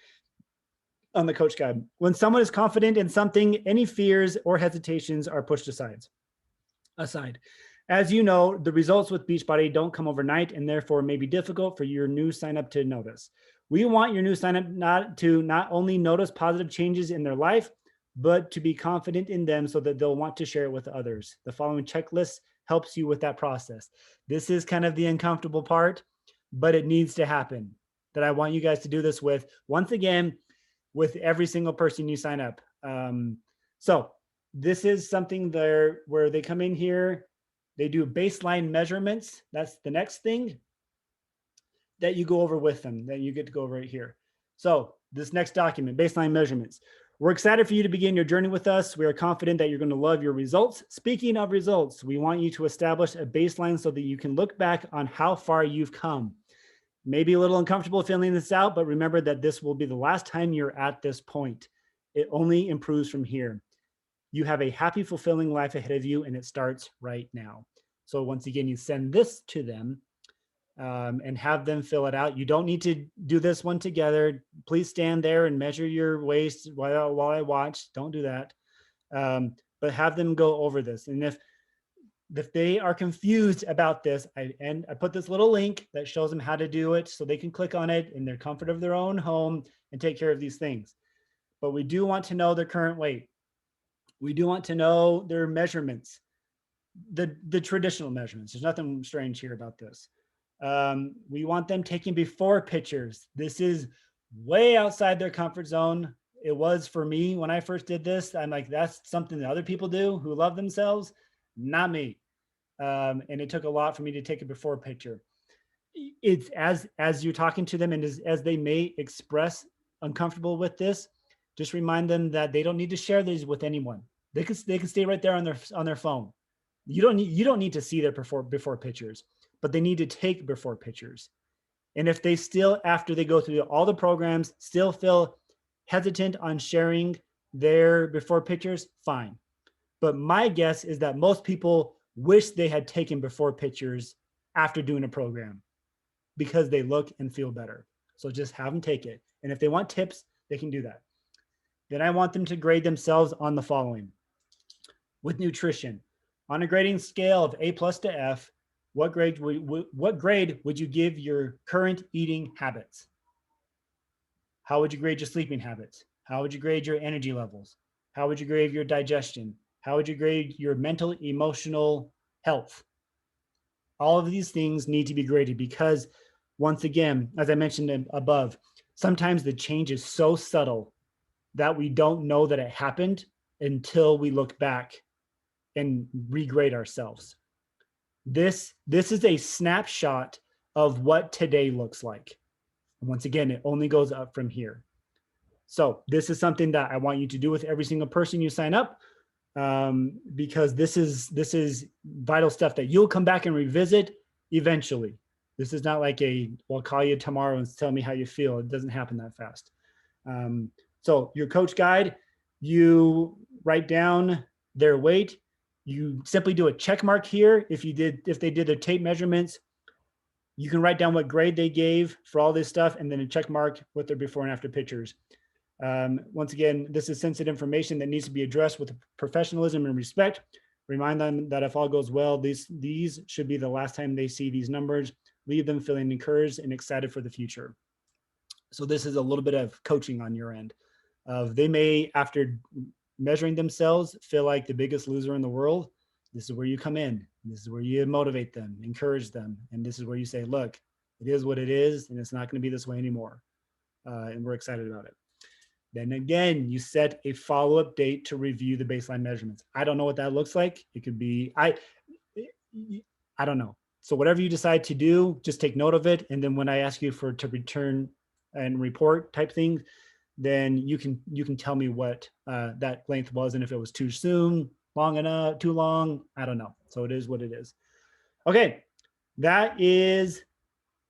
on the coach guide. When someone is confident in something, any fears or hesitations are pushed aside. As you know, the results with Beachbody don't come overnight, and therefore may be difficult for your new sign up to notice. We want your new sign up not only notice positive changes in their life, but to be confident in them so that they'll want to share it with others. The following checklist helps you with that process. This is kind of the uncomfortable part, but it needs to happen. That I want you guys to do this with, once again, with every single person you sign up. So this is something there where they come in here, they do baseline measurements. That's the next thing that you go over with them, that you get to go over right here. So this next document, baseline measurements. We're excited for you to begin your journey with us. We are confident that you're going to love your results. Speaking of results, we want you to establish a baseline so that you can look back on how far you've come. Maybe a little uncomfortable filling this out, but remember that this will be the last time you're at this point. It only improves from here. You have a happy, fulfilling life ahead of you, and it starts right now. So once again, you send this to them and have them fill it out. You don't need to do this one together. Please stand there and measure your waist while I watch. Don't do that. But have them go over this. And if they are confused about this, I put this little link that shows them how to do it so they can click on it in their comfort of their own home and take care of these things. But we do want to know their current weight. We do want to know their measurements, the traditional measurements. There's nothing strange here about this. We want them taking before pictures. This is way outside their comfort zone. It was for me when I first did this. I'm like, that's something that other people do who love themselves, not me. And it took a lot for me to take a before picture. It's as you're talking to them and as they may express uncomfortable with this, just remind them that they don't need to share these with anyone. They can stay right there on their phone. You don't need to see their before pictures, but they need to take before pictures. And if they still, after they go through all the programs, still feel hesitant on sharing their before pictures, fine. But my guess is that most people wish they had taken before pictures after doing a program because they look and feel better. So just have them take it. And if they want tips, they can do that. Then I want them to grade themselves on the following. With nutrition, on a grading scale of A+ to F, what grade would you give your current eating habits? How would you grade your sleeping habits? How would you grade your energy levels? How would you grade your digestion? How would you grade your mental, emotional health? All of these things need to be graded because, once again, as I mentioned above, sometimes the change is so subtle that we don't know that it happened until we look back and regrade ourselves. This is a snapshot of what today looks like. And once again, it only goes up from here. So this is something that I want you to do with every single person you sign up, because this is vital stuff that you'll come back and revisit eventually. This is not like I'll call you tomorrow and tell me how you feel. It doesn't happen that fast. So your coach guide, you write down their weight. You simply do a check mark here. If they did their tape measurements, you can write down what grade they gave for all this stuff, and then a check mark with their before and after pictures. Once again, this is sensitive information that needs to be addressed with professionalism and respect. Remind them that if all goes well, these should be the last time they see these numbers. Leave them feeling encouraged and excited for the future. So this is a little bit of coaching on your end. They may, after measuring themselves, feel like the biggest loser in the world. This is where you come in. This is where you motivate them, encourage them. And this is where you say, look, it is what it is, and it's not going to be this way anymore. And we're excited about it. Then again, you set a follow-up date to review the baseline measurements. I don't know what that looks like. It could be, I don't know. So whatever you decide to do, just take note of it. And then when I ask you to return and report type thing, then you can tell me what that length was, and if it was too soon, long enough, too long, I don't know. So it is what it is. Okay, that is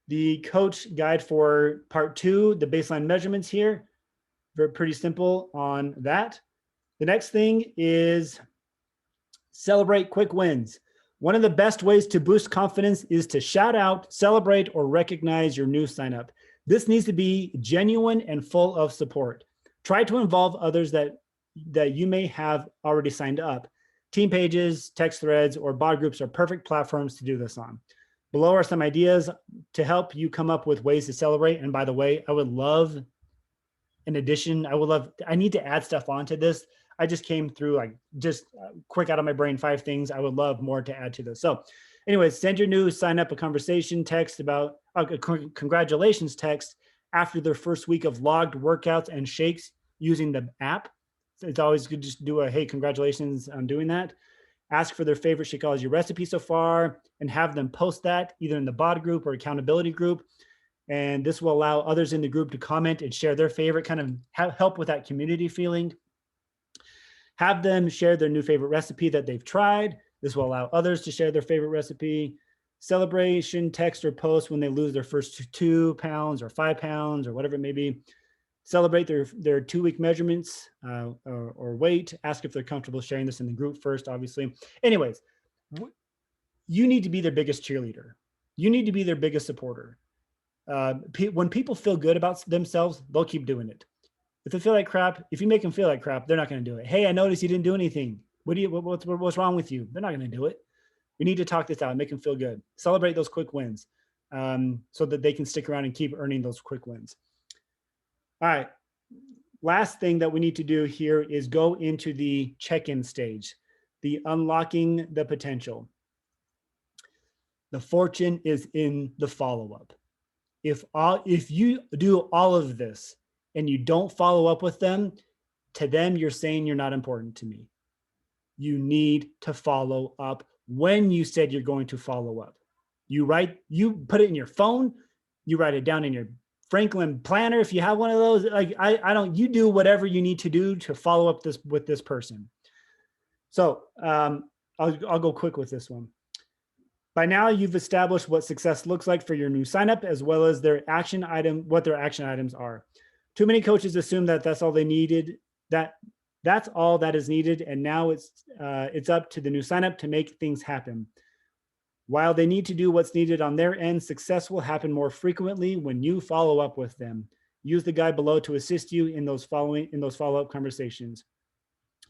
the coach guide for part 2, the baseline measurements here. Pretty simple on that. The next thing is celebrate quick wins. One of the best ways to boost confidence is to shout out, celebrate, or recognize your new sign up. This needs to be genuine and full of support. Try to involve others that you may have already signed up. Team pages, text threads, or bot groups are perfect platforms to do this on. Below are some ideas to help you come up with ways to celebrate. And by the way, I would love, in addition, I need to add stuff onto this. I just came through like just quick out of my brain 5 things. I would love more to add to this. So anyways, send your new sign up a conversation text about congratulations text after their first week of logged workouts and shakes using the app. It's always good to just do a, hey, congratulations on doing that. Ask for their favorite Shakeology recipe so far and have them post that either in the bot group or accountability group. And this will allow others in the group to comment and share their favorite, kind of help with that community feeling. Have them share their new favorite recipe that they've tried. This will allow others to share their favorite recipe. Celebration text or post when they lose their first 2 pounds or 5 pounds or whatever it may be. Celebrate their 2-week measurements or weight. Ask if they're comfortable sharing this in the group first, obviously. Anyways, you need to be their biggest cheerleader. You need to be their biggest supporter. When people feel good about themselves, they'll keep doing it. If they feel like crap, if you make them feel like crap, they're not going to do it. Hey, I noticed you didn't do anything. What's wrong with you? They're not going to do it. We need to talk this out, make them feel good. Celebrate those quick wins so that they can stick around and keep earning those quick wins. All right. Last thing that we need to do here is go into the check-in stage, the unlocking the potential. The fortune is in the follow-up. If you do all of this and you don't follow up with them, to them, you're saying you're not important to me. You need to follow up when you said you're going to follow up. You put it in your phone, you write it down in your Franklin planner. If you have one of those, like you do whatever you need to do to follow up with this person. So I'll go quick with this one. By now, you've established what success looks like for your new signup, as well as what their action items are. Too many coaches assume that that's all they needed, that's all that is needed, and now it's up to the new signup to make things happen. While they need to do what's needed on their end, success will happen more frequently when you follow up with them. Use the guide below to assist you in those follow-up conversations.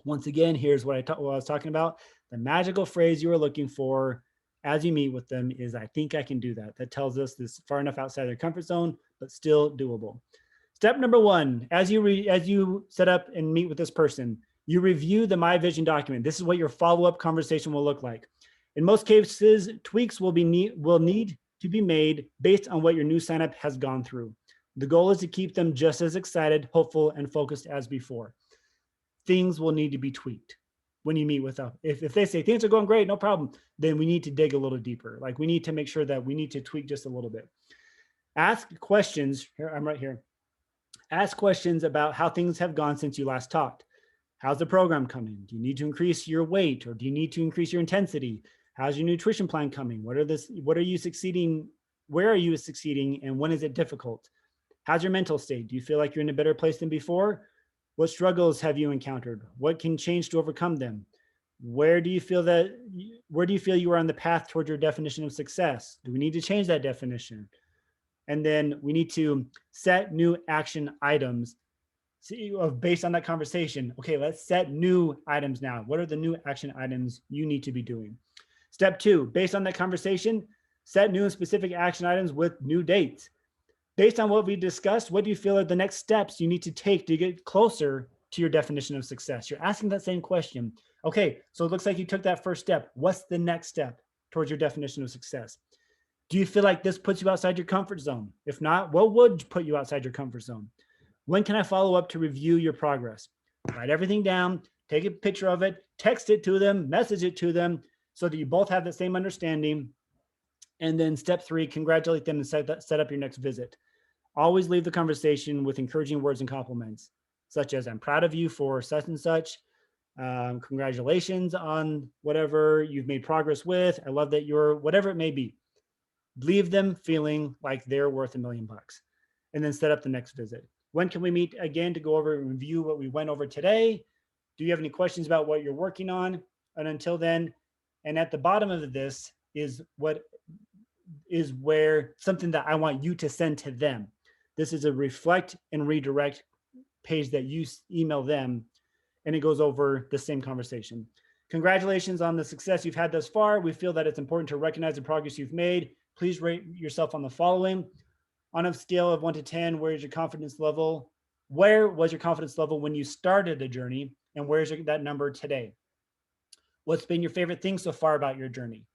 Once again, here's what I was talking about. The magical phrase you are looking for as you meet with them is, I think I can do that. That tells us this is far enough outside their comfort zone, but still doable. Step number 1, as you set up and meet with this person, you review the My Vision document. This is what your follow-up conversation will look like. In most cases, tweaks will need to be made based on what your new signup has gone through. The goal is to keep them just as excited, hopeful, and focused as before. Things will need to be tweaked when you meet with them. If they say things are going great, no problem, then we need to dig a little deeper. Like we need to make sure that we need to tweak just a little bit. Ask questions. Here, I'm right here. Ask questions about how things have gone since you last talked. How's the program coming? Do you need to increase your weight, or do you need to increase your intensity? How's your nutrition plan coming? What are you succeeding? Where are you succeeding? And when is it difficult? How's your mental state? Do you feel like you're in a better place than before? What struggles have you encountered? What can change to overcome them? Where do you feel you are on the path toward your definition of success? Do we need to change that definition? And then we need to set new action items based on that conversation. Okay, let's set new items now. What are the new action items you need to be doing? Step 2, based on that conversation, set new and specific action items with new dates. Based on what we discussed, what do you feel are the next steps you need to take to get closer to your definition of success? You're asking that same question. Okay, so it looks like you took that first step. What's the next step towards your definition of success? Do you feel like this puts you outside your comfort zone? If not, what would put you outside your comfort zone? When can I follow up to review your progress? Write everything down, take a picture of it, text it to them, message it to them so that you both have the same understanding. And then step 3, congratulate them and set up your next visit. Always leave the conversation with encouraging words and compliments, such as, I'm proud of you for such and such. Congratulations on whatever you've made progress with. I love that you're, whatever it may be. Leave them feeling like they're worth $1 million, and then set up the next visit. When can we meet again to go over and review what we went over today? Do you have any questions about what you're working on? And until then, and at the bottom of this is where something that I want you to send to them. This is a reflect and redirect page that you email them, and it goes over the same conversation. Congratulations on the success you've had thus far. We feel that it's important to recognize the progress you've made. Please rate yourself on the following. On a scale of 1 to 10, where is your confidence level? Where was your confidence level when you started the journey? And where's that number today? What's been your favorite thing so far about your journey?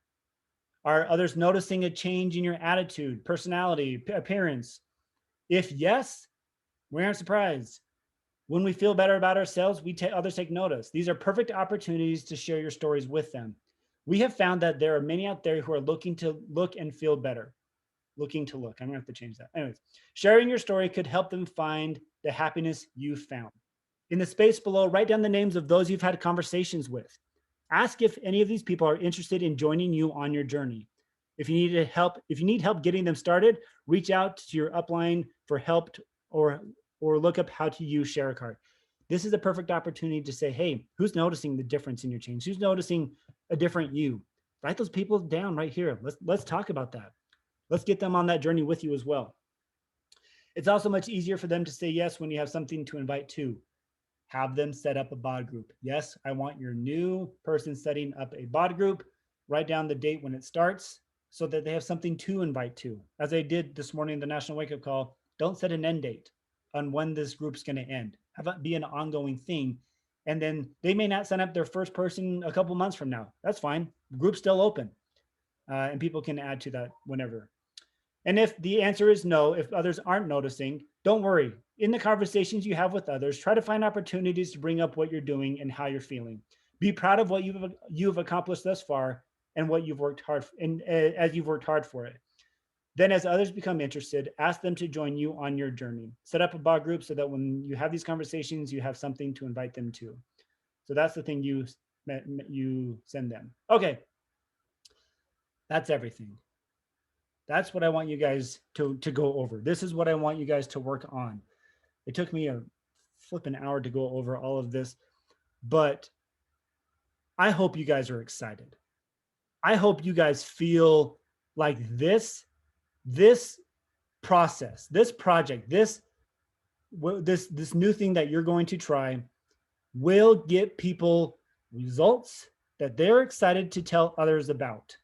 Are others noticing a change in your attitude, personality, appearance? If yes, we aren't surprised. When we feel better about ourselves, others take notice. These are perfect opportunities to share your stories with them. We have found that there are many out there who are looking to look and feel better. I'm gonna have to change that. Anyways, sharing your story could help them find the happiness you found. In the space below, write down the names of those you've had conversations with. Ask if any of these people are interested in joining you on your journey. If you need help getting them started, reach out to your upline for help or look up how to use ShareAcard. This is a perfect opportunity to say, hey, who's noticing the difference in your change? Who's noticing a different you? Write those people down right here. Let's talk about that. Let's get them on that journey with you as well. It's also much easier for them to say yes when you have something to invite to. Have them set up a BOD group. Yes, I want your new person setting up a BOD group. Write down the date when it starts so that they have something to invite to. As I did this morning in the National Wake Up Call, don't set an end date on when this group's going to end. Have it be an ongoing thing. And then they may not sign up their first person a couple months from now. That's fine. The group's still open. And people can add to that whenever. And if the answer is no, if others aren't noticing, don't worry. In the conversations you have with others, try to find opportunities to bring up what you're doing and how you're feeling. Be proud of what you've accomplished thus far and what you've worked hard as you've worked hard for it. Then as others become interested, ask them to join you on your journey. Set up a BOD group so that when you have these conversations, you have something to invite them to. So that's the thing you send them. Okay, that's everything. That's what I want you guys to go over. This is what I want you guys to work on. It took me a flipping hour to go over all of this, but I hope you guys are excited. I hope you guys feel like this process, this project, this new thing that you're going to try will get people results that they're excited to tell others about,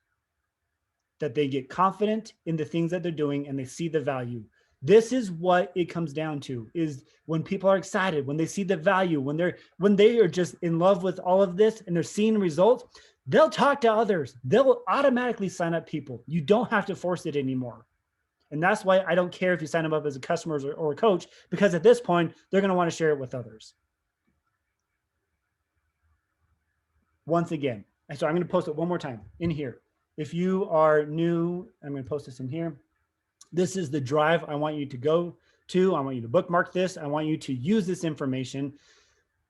that they get confident in the things that they're doing and they see the value. This is what it comes down to, is when people are excited, when they see the value, when they are just in love with all of this and they're seeing results, they'll talk to others. They'll automatically sign up people. You don't have to force it anymore. And that's why I don't care if you sign them up as a customer or a coach, because at this point, they're going to want to share it with others. Once again, and so I'm going to post it one more time in here. If you are new, I'm going to post this in here. This is the drive I want you to go to. I want you to bookmark this. I want you to use this information.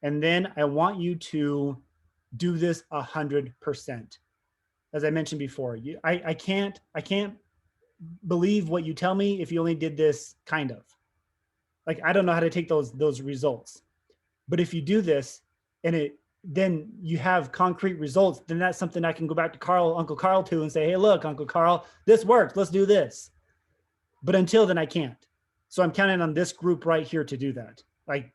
And then I want you to do this 100%. As I mentioned before, I can't believe what you tell me if you only did this kind of. Like, I don't know how to take those results. But if you do this and then you have concrete results, then that's something I can go back to Uncle Carl to and say, hey, look, Uncle Carl, this worked. Let's do this. But until then, I can't. So I'm counting on this group right here to do that. Like,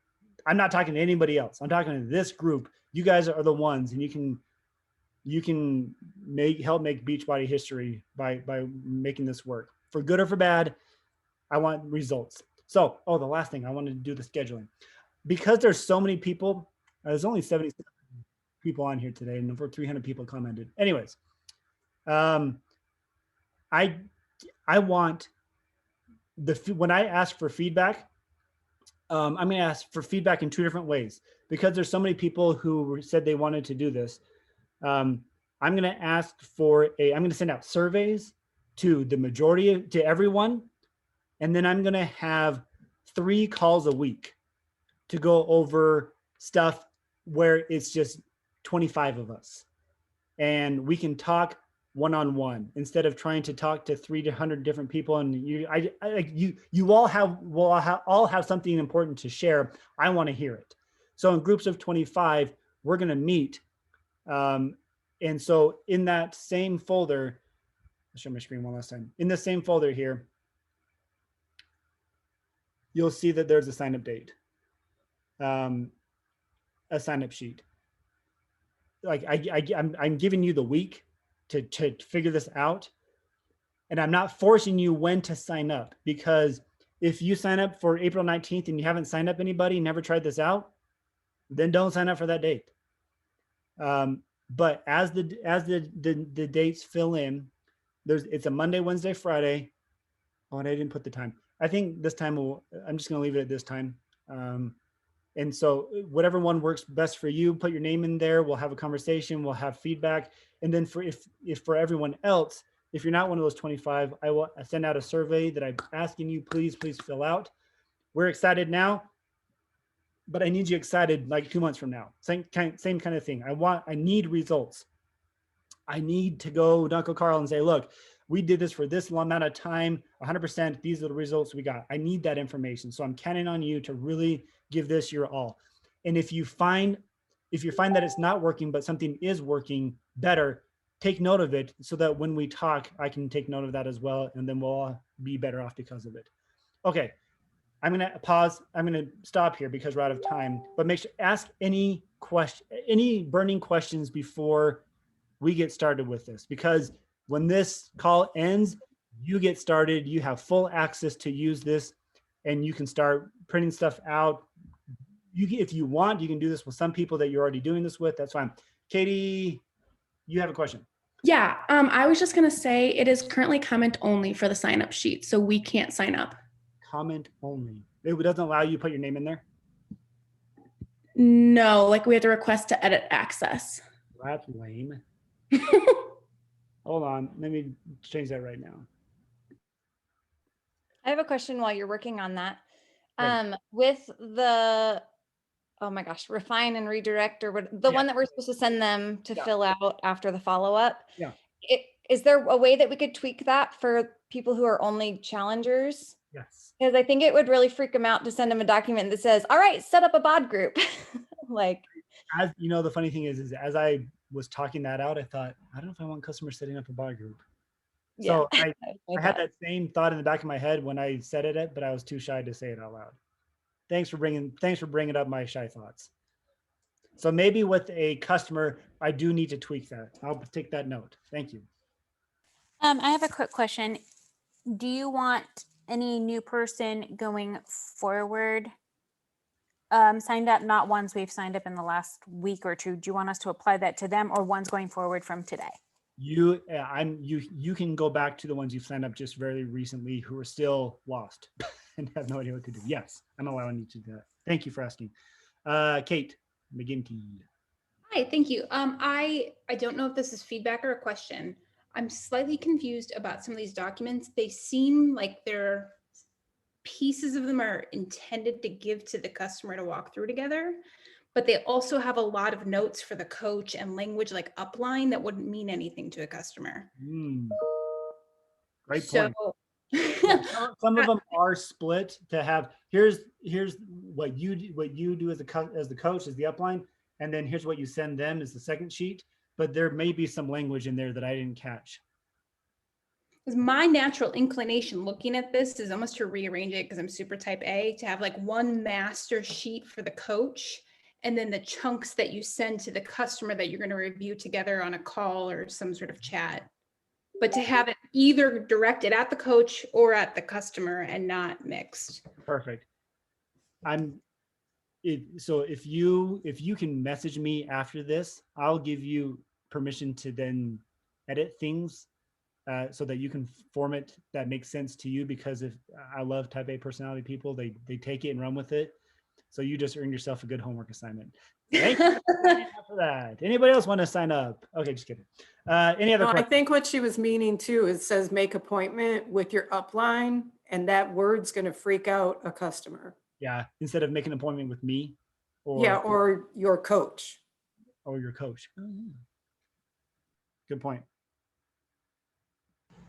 I'm not talking to anybody else. I'm talking to this group. You guys are the ones, and you can help make Beachbody history by making this work for good or for bad. I want results. So, the last thing I wanted to do the scheduling, because there's so many people. There's only 70 people on here today, and over 300 people commented. Anyways, I want when I ask for feedback, I'm going to ask for feedback in two different ways, because there's so many people who said they wanted to do this. I'm going to ask I'm going to send out surveys to the majority, to everyone. And then I'm going to have 3 calls a week to go over stuff where it's just 25 of us. And we can talk one-on-one instead of trying to talk to 300 different people. And you all have something important to share. I want to hear it. So in groups of 25, we're going to meet. And so in that same folder, I'll show my screen one last time. In the same folder here, you'll see that there's a sign-up date, a sign-up sheet. Like I'm giving you the week to figure this out. And I'm not forcing you when to sign up, because if you sign up for April 19th and you haven't signed up anybody, never tried this out, then don't sign up for that date. But as the dates fill in, it's a Monday, Wednesday, Friday. Oh, and I didn't put the time. I think this time I'm just going to leave it at this time. And so whatever one works best for you, put your name in there. We'll have a conversation. We'll have feedback. And then if for everyone else, if you're not one of those 25, I will send out a survey that I'm asking you, please fill out. We're excited now, but I need you excited like 2 months from now. Same kind of thing. I need results. I need to go to Uncle Carl and say, look, we did this for this amount of time, 100%. These are the results we got. I need that information. So I'm counting on you to really give this your all. And if you find that it's not working, but something is working better, take note of it so that when we talk, I can take note of that as well. And then we'll all be better off because of it. Okay. I'm going to pause. I'm going to stop here because we're out of time, but make sure ask any burning questions before we get started with this, because when this call ends, you get started, you have full access to use this, and you can start printing stuff out. If you want, you can do this with some people that you're already doing this with. That's fine. Katie, you have a question. Yeah, I was just going to say it is currently comment only for the sign up sheet, so we can't sign up. Comment only. It doesn't allow you to put your name in there? No, like we have to request to edit access. That's lame. Hold on, let me change that right now. I have a question while you're working on that. Right. With the, oh my gosh, refine and redirect, or the one that we're supposed to send them to fill out after the follow-up. Yeah. Is there a way that we could tweak that for people who are only challengers? Yes. Because I think it would really freak them out to send them a document that says, all right, set up a bod group. Like, as you know, the funny thing is as I was talking that out, I thought, I don't know if I want customers setting up a bod group. yeah. So I had that same thought in the back of my head when I said it, but I was too shy to say it out loud. Thanks for bringing up my shy thoughts. So maybe with a customer, I do need to tweak that. I'll take that note. Thank you. I have a quick question. Do you want any new person going forward signed up, not ones we've signed up in the last week or two? Do you want us to apply that to them, or ones going forward from today? You can go back to the ones you've signed up just very recently who are still lost and have no idea what to do. Yes, I'm allowing you to do that. Thank you for asking. Kate McGinty. Hi, thank you. I don't know if this is feedback or a question. I'm slightly confused about some of these documents. They seem like they're pieces of them are intended to give to the customer to walk through together, but they also have a lot of notes for the coach and language like upline that wouldn't mean anything to a customer. Great point. Some of them are split to have, here's what you do as the coach is the upline, and then here's what you send them is the second sheet, but there may be some language in there that I didn't catch. Because my natural inclination looking at this is almost to rearrange it, because I'm super type A, to have like one master sheet for the coach, and then the chunks that you send to the customer that you're going to review together on a call or some sort of chat. But to have it either directed at the coach or at the customer and not mixed. Perfect. So if you can message me after this, I'll give you permission to then edit things so that you can form it that makes sense to you, because if I love type A personality people, they take it and run with it. So you just earned yourself a good homework assignment. Thank you for that. Anybody else want to sign up? Okay, just kidding. Any other No, I questions? think what she was meaning too, it says make appointment with your upline, and that word's going to freak out a customer. Yeah, instead of making an appointment with me or Yeah, or your coach. or your coach. Oh, yeah. Good point.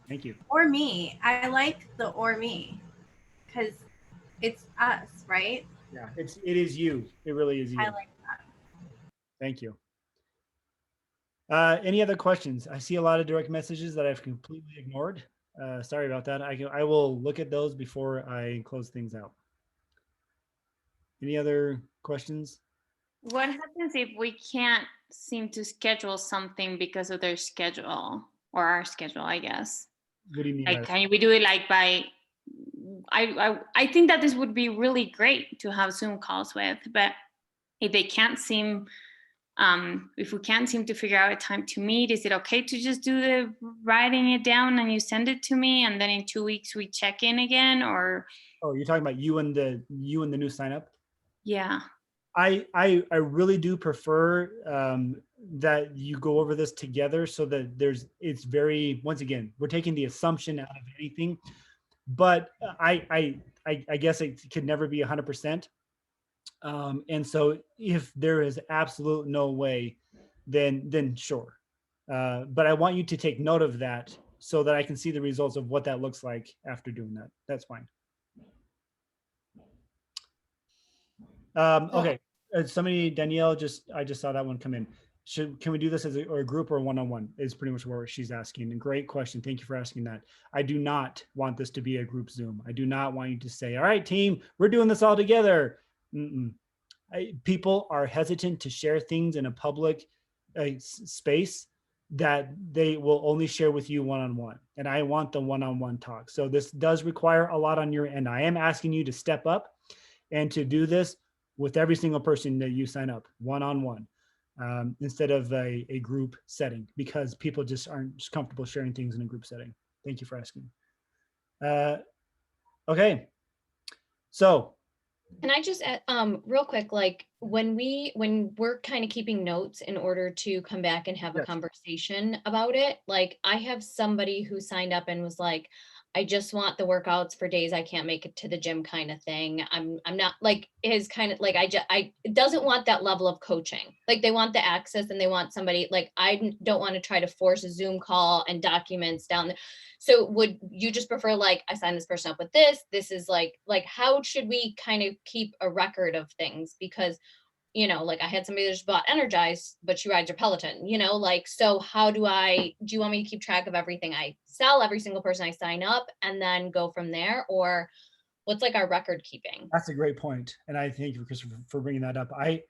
Thank you. Or me. I like the or me because it's us, right? Yeah, it is you. It really is you. I like that. Thank you. Any other questions? I see a lot of direct messages that I've completely ignored. Sorry about that. I will look at those before I close things out. Any other questions? What happens if we can't seem to schedule something because of their schedule or our schedule, I guess? What do you mean? by Like, that? can we do it like by, I think that this would be really great to have Zoom calls with, but if they can't seem, if we can't seem to figure out a time to meet, is it okay to just do the writing it down and you send it to me and then in 2 weeks we check in again, or? Oh, you're talking about you and the new sign up? Yeah. I really do prefer that you go over this together so that it's very, once again, we're taking the assumption out of anything, but I guess it could never be 100%. And so if there is absolute no way, then sure. But I want you to take note of that so that I can see the results of what that looks like after doing that. That's fine. Okay. Somebody, Danielle, I just saw that one come in. Can we do this as a group or one-on-one is pretty much what she's asking. And great question. Thank you for asking that. I do not want this to be a group Zoom. I do not want you to say, all right, team, we're doing this all together. People are hesitant to share things in a public space that they will only share with you one-on-one. And I want the one-on-one talk. So this does require a lot on your end. I am asking you to step up and to do this with every single person that you sign up one-on-one instead of a group setting, because people just aren't just comfortable sharing things in a group setting. Thank you for asking. Okay. So. Can I just add, real quick, like when we're kind of keeping notes in order to come back and have a conversation about it, like I have somebody who signed up and was like, I just want the workouts for days I can't make it to the gym kind of thing. I'm not like his kind of like, it doesn't want that level of coaching. Like they want the access and they want somebody, like, I don't want to try to force a Zoom call and documents down there. So would you just prefer, like, I signed this person up with this is like how should we kind of keep a record of things? Because, you know, like I had somebody that just bought Energize, but she rides her Peloton, you know, like, so how do you want me to keep track of everything I sell, every single person I sign up, and then go from there? Or what's like our record keeping? That's a great point. And I thank you, Christopher, for bringing that up. I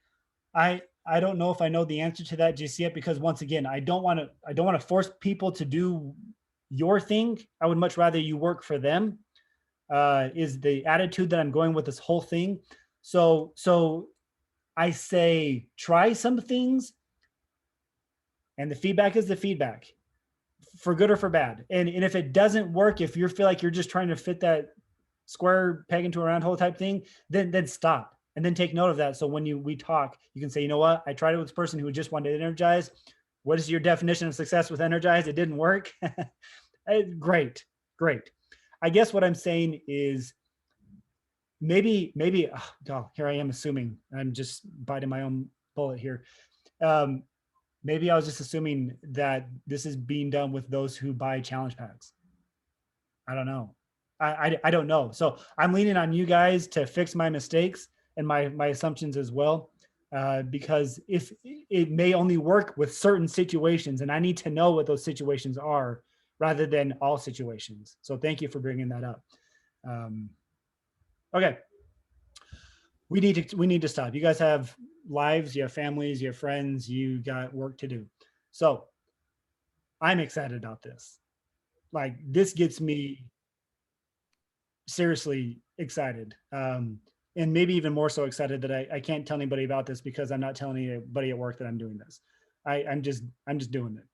don't know if I know the answer to that just yet, because once again, I don't want to force people to do your thing. I would much rather you work for them, is the attitude that I'm going with this whole thing. So I say, try some things, and the feedback is the feedback, for good or for bad. And if it doesn't work, if you feel like you're just trying to fit that square peg into a round hole type thing, then stop and then take note of that. So when we talk, you can say, you know what, I tried it with this person who just wanted to Energize. What is your definition of success with Energize? It didn't work. Great. I guess what I'm saying is, maybe, oh, here I am assuming, I'm just biting my own bullet here. Maybe I was just assuming that this is being done with those who buy challenge packs. I don't know. I don't know. So I'm leaning on you guys to fix my mistakes and my assumptions as well, because if it may only work with certain situations, and I need to know what those situations are rather than all situations. So thank you for bringing that up. Okay. We need to stop. You guys have lives, you have families, you have friends, you got work to do. So I'm excited about this. Like, this gets me seriously excited. And maybe even more so excited that I can't tell anybody about this because I'm not telling anybody at work that I'm doing this. I'm just doing it.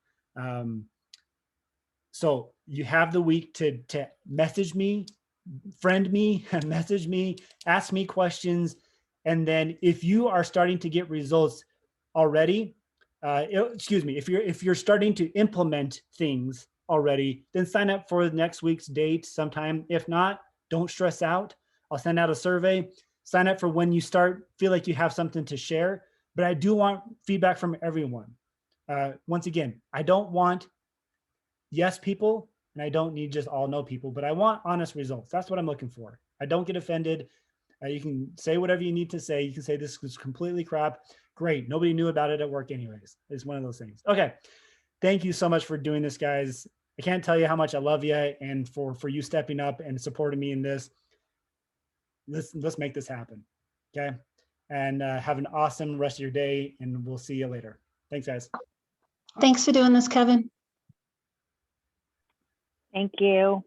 So you have the week to message me, friend me, message me, ask me questions. And then if you are starting to get results already, if you're starting to implement things already, then sign up for next week's date sometime. If not, don't stress out. I'll send out a survey. Sign up for when you feel like you have something to share. But I do want feedback from everyone. Once again, I don't want yes people, and I don't need just all no people, but I want honest results. That's what I'm looking for. I don't get offended. You can say whatever you need to say. You can say this is completely crap. Great. Nobody knew about it at work anyways. It's one of those things. Okay. Thank you so much for doing this, guys. I can't tell you how much I love you and for you stepping up and supporting me in this. Let's make this happen. Okay. And have an awesome rest of your day, and we'll see you later. Thanks, guys. Thanks for doing this, Kevin. Thank you.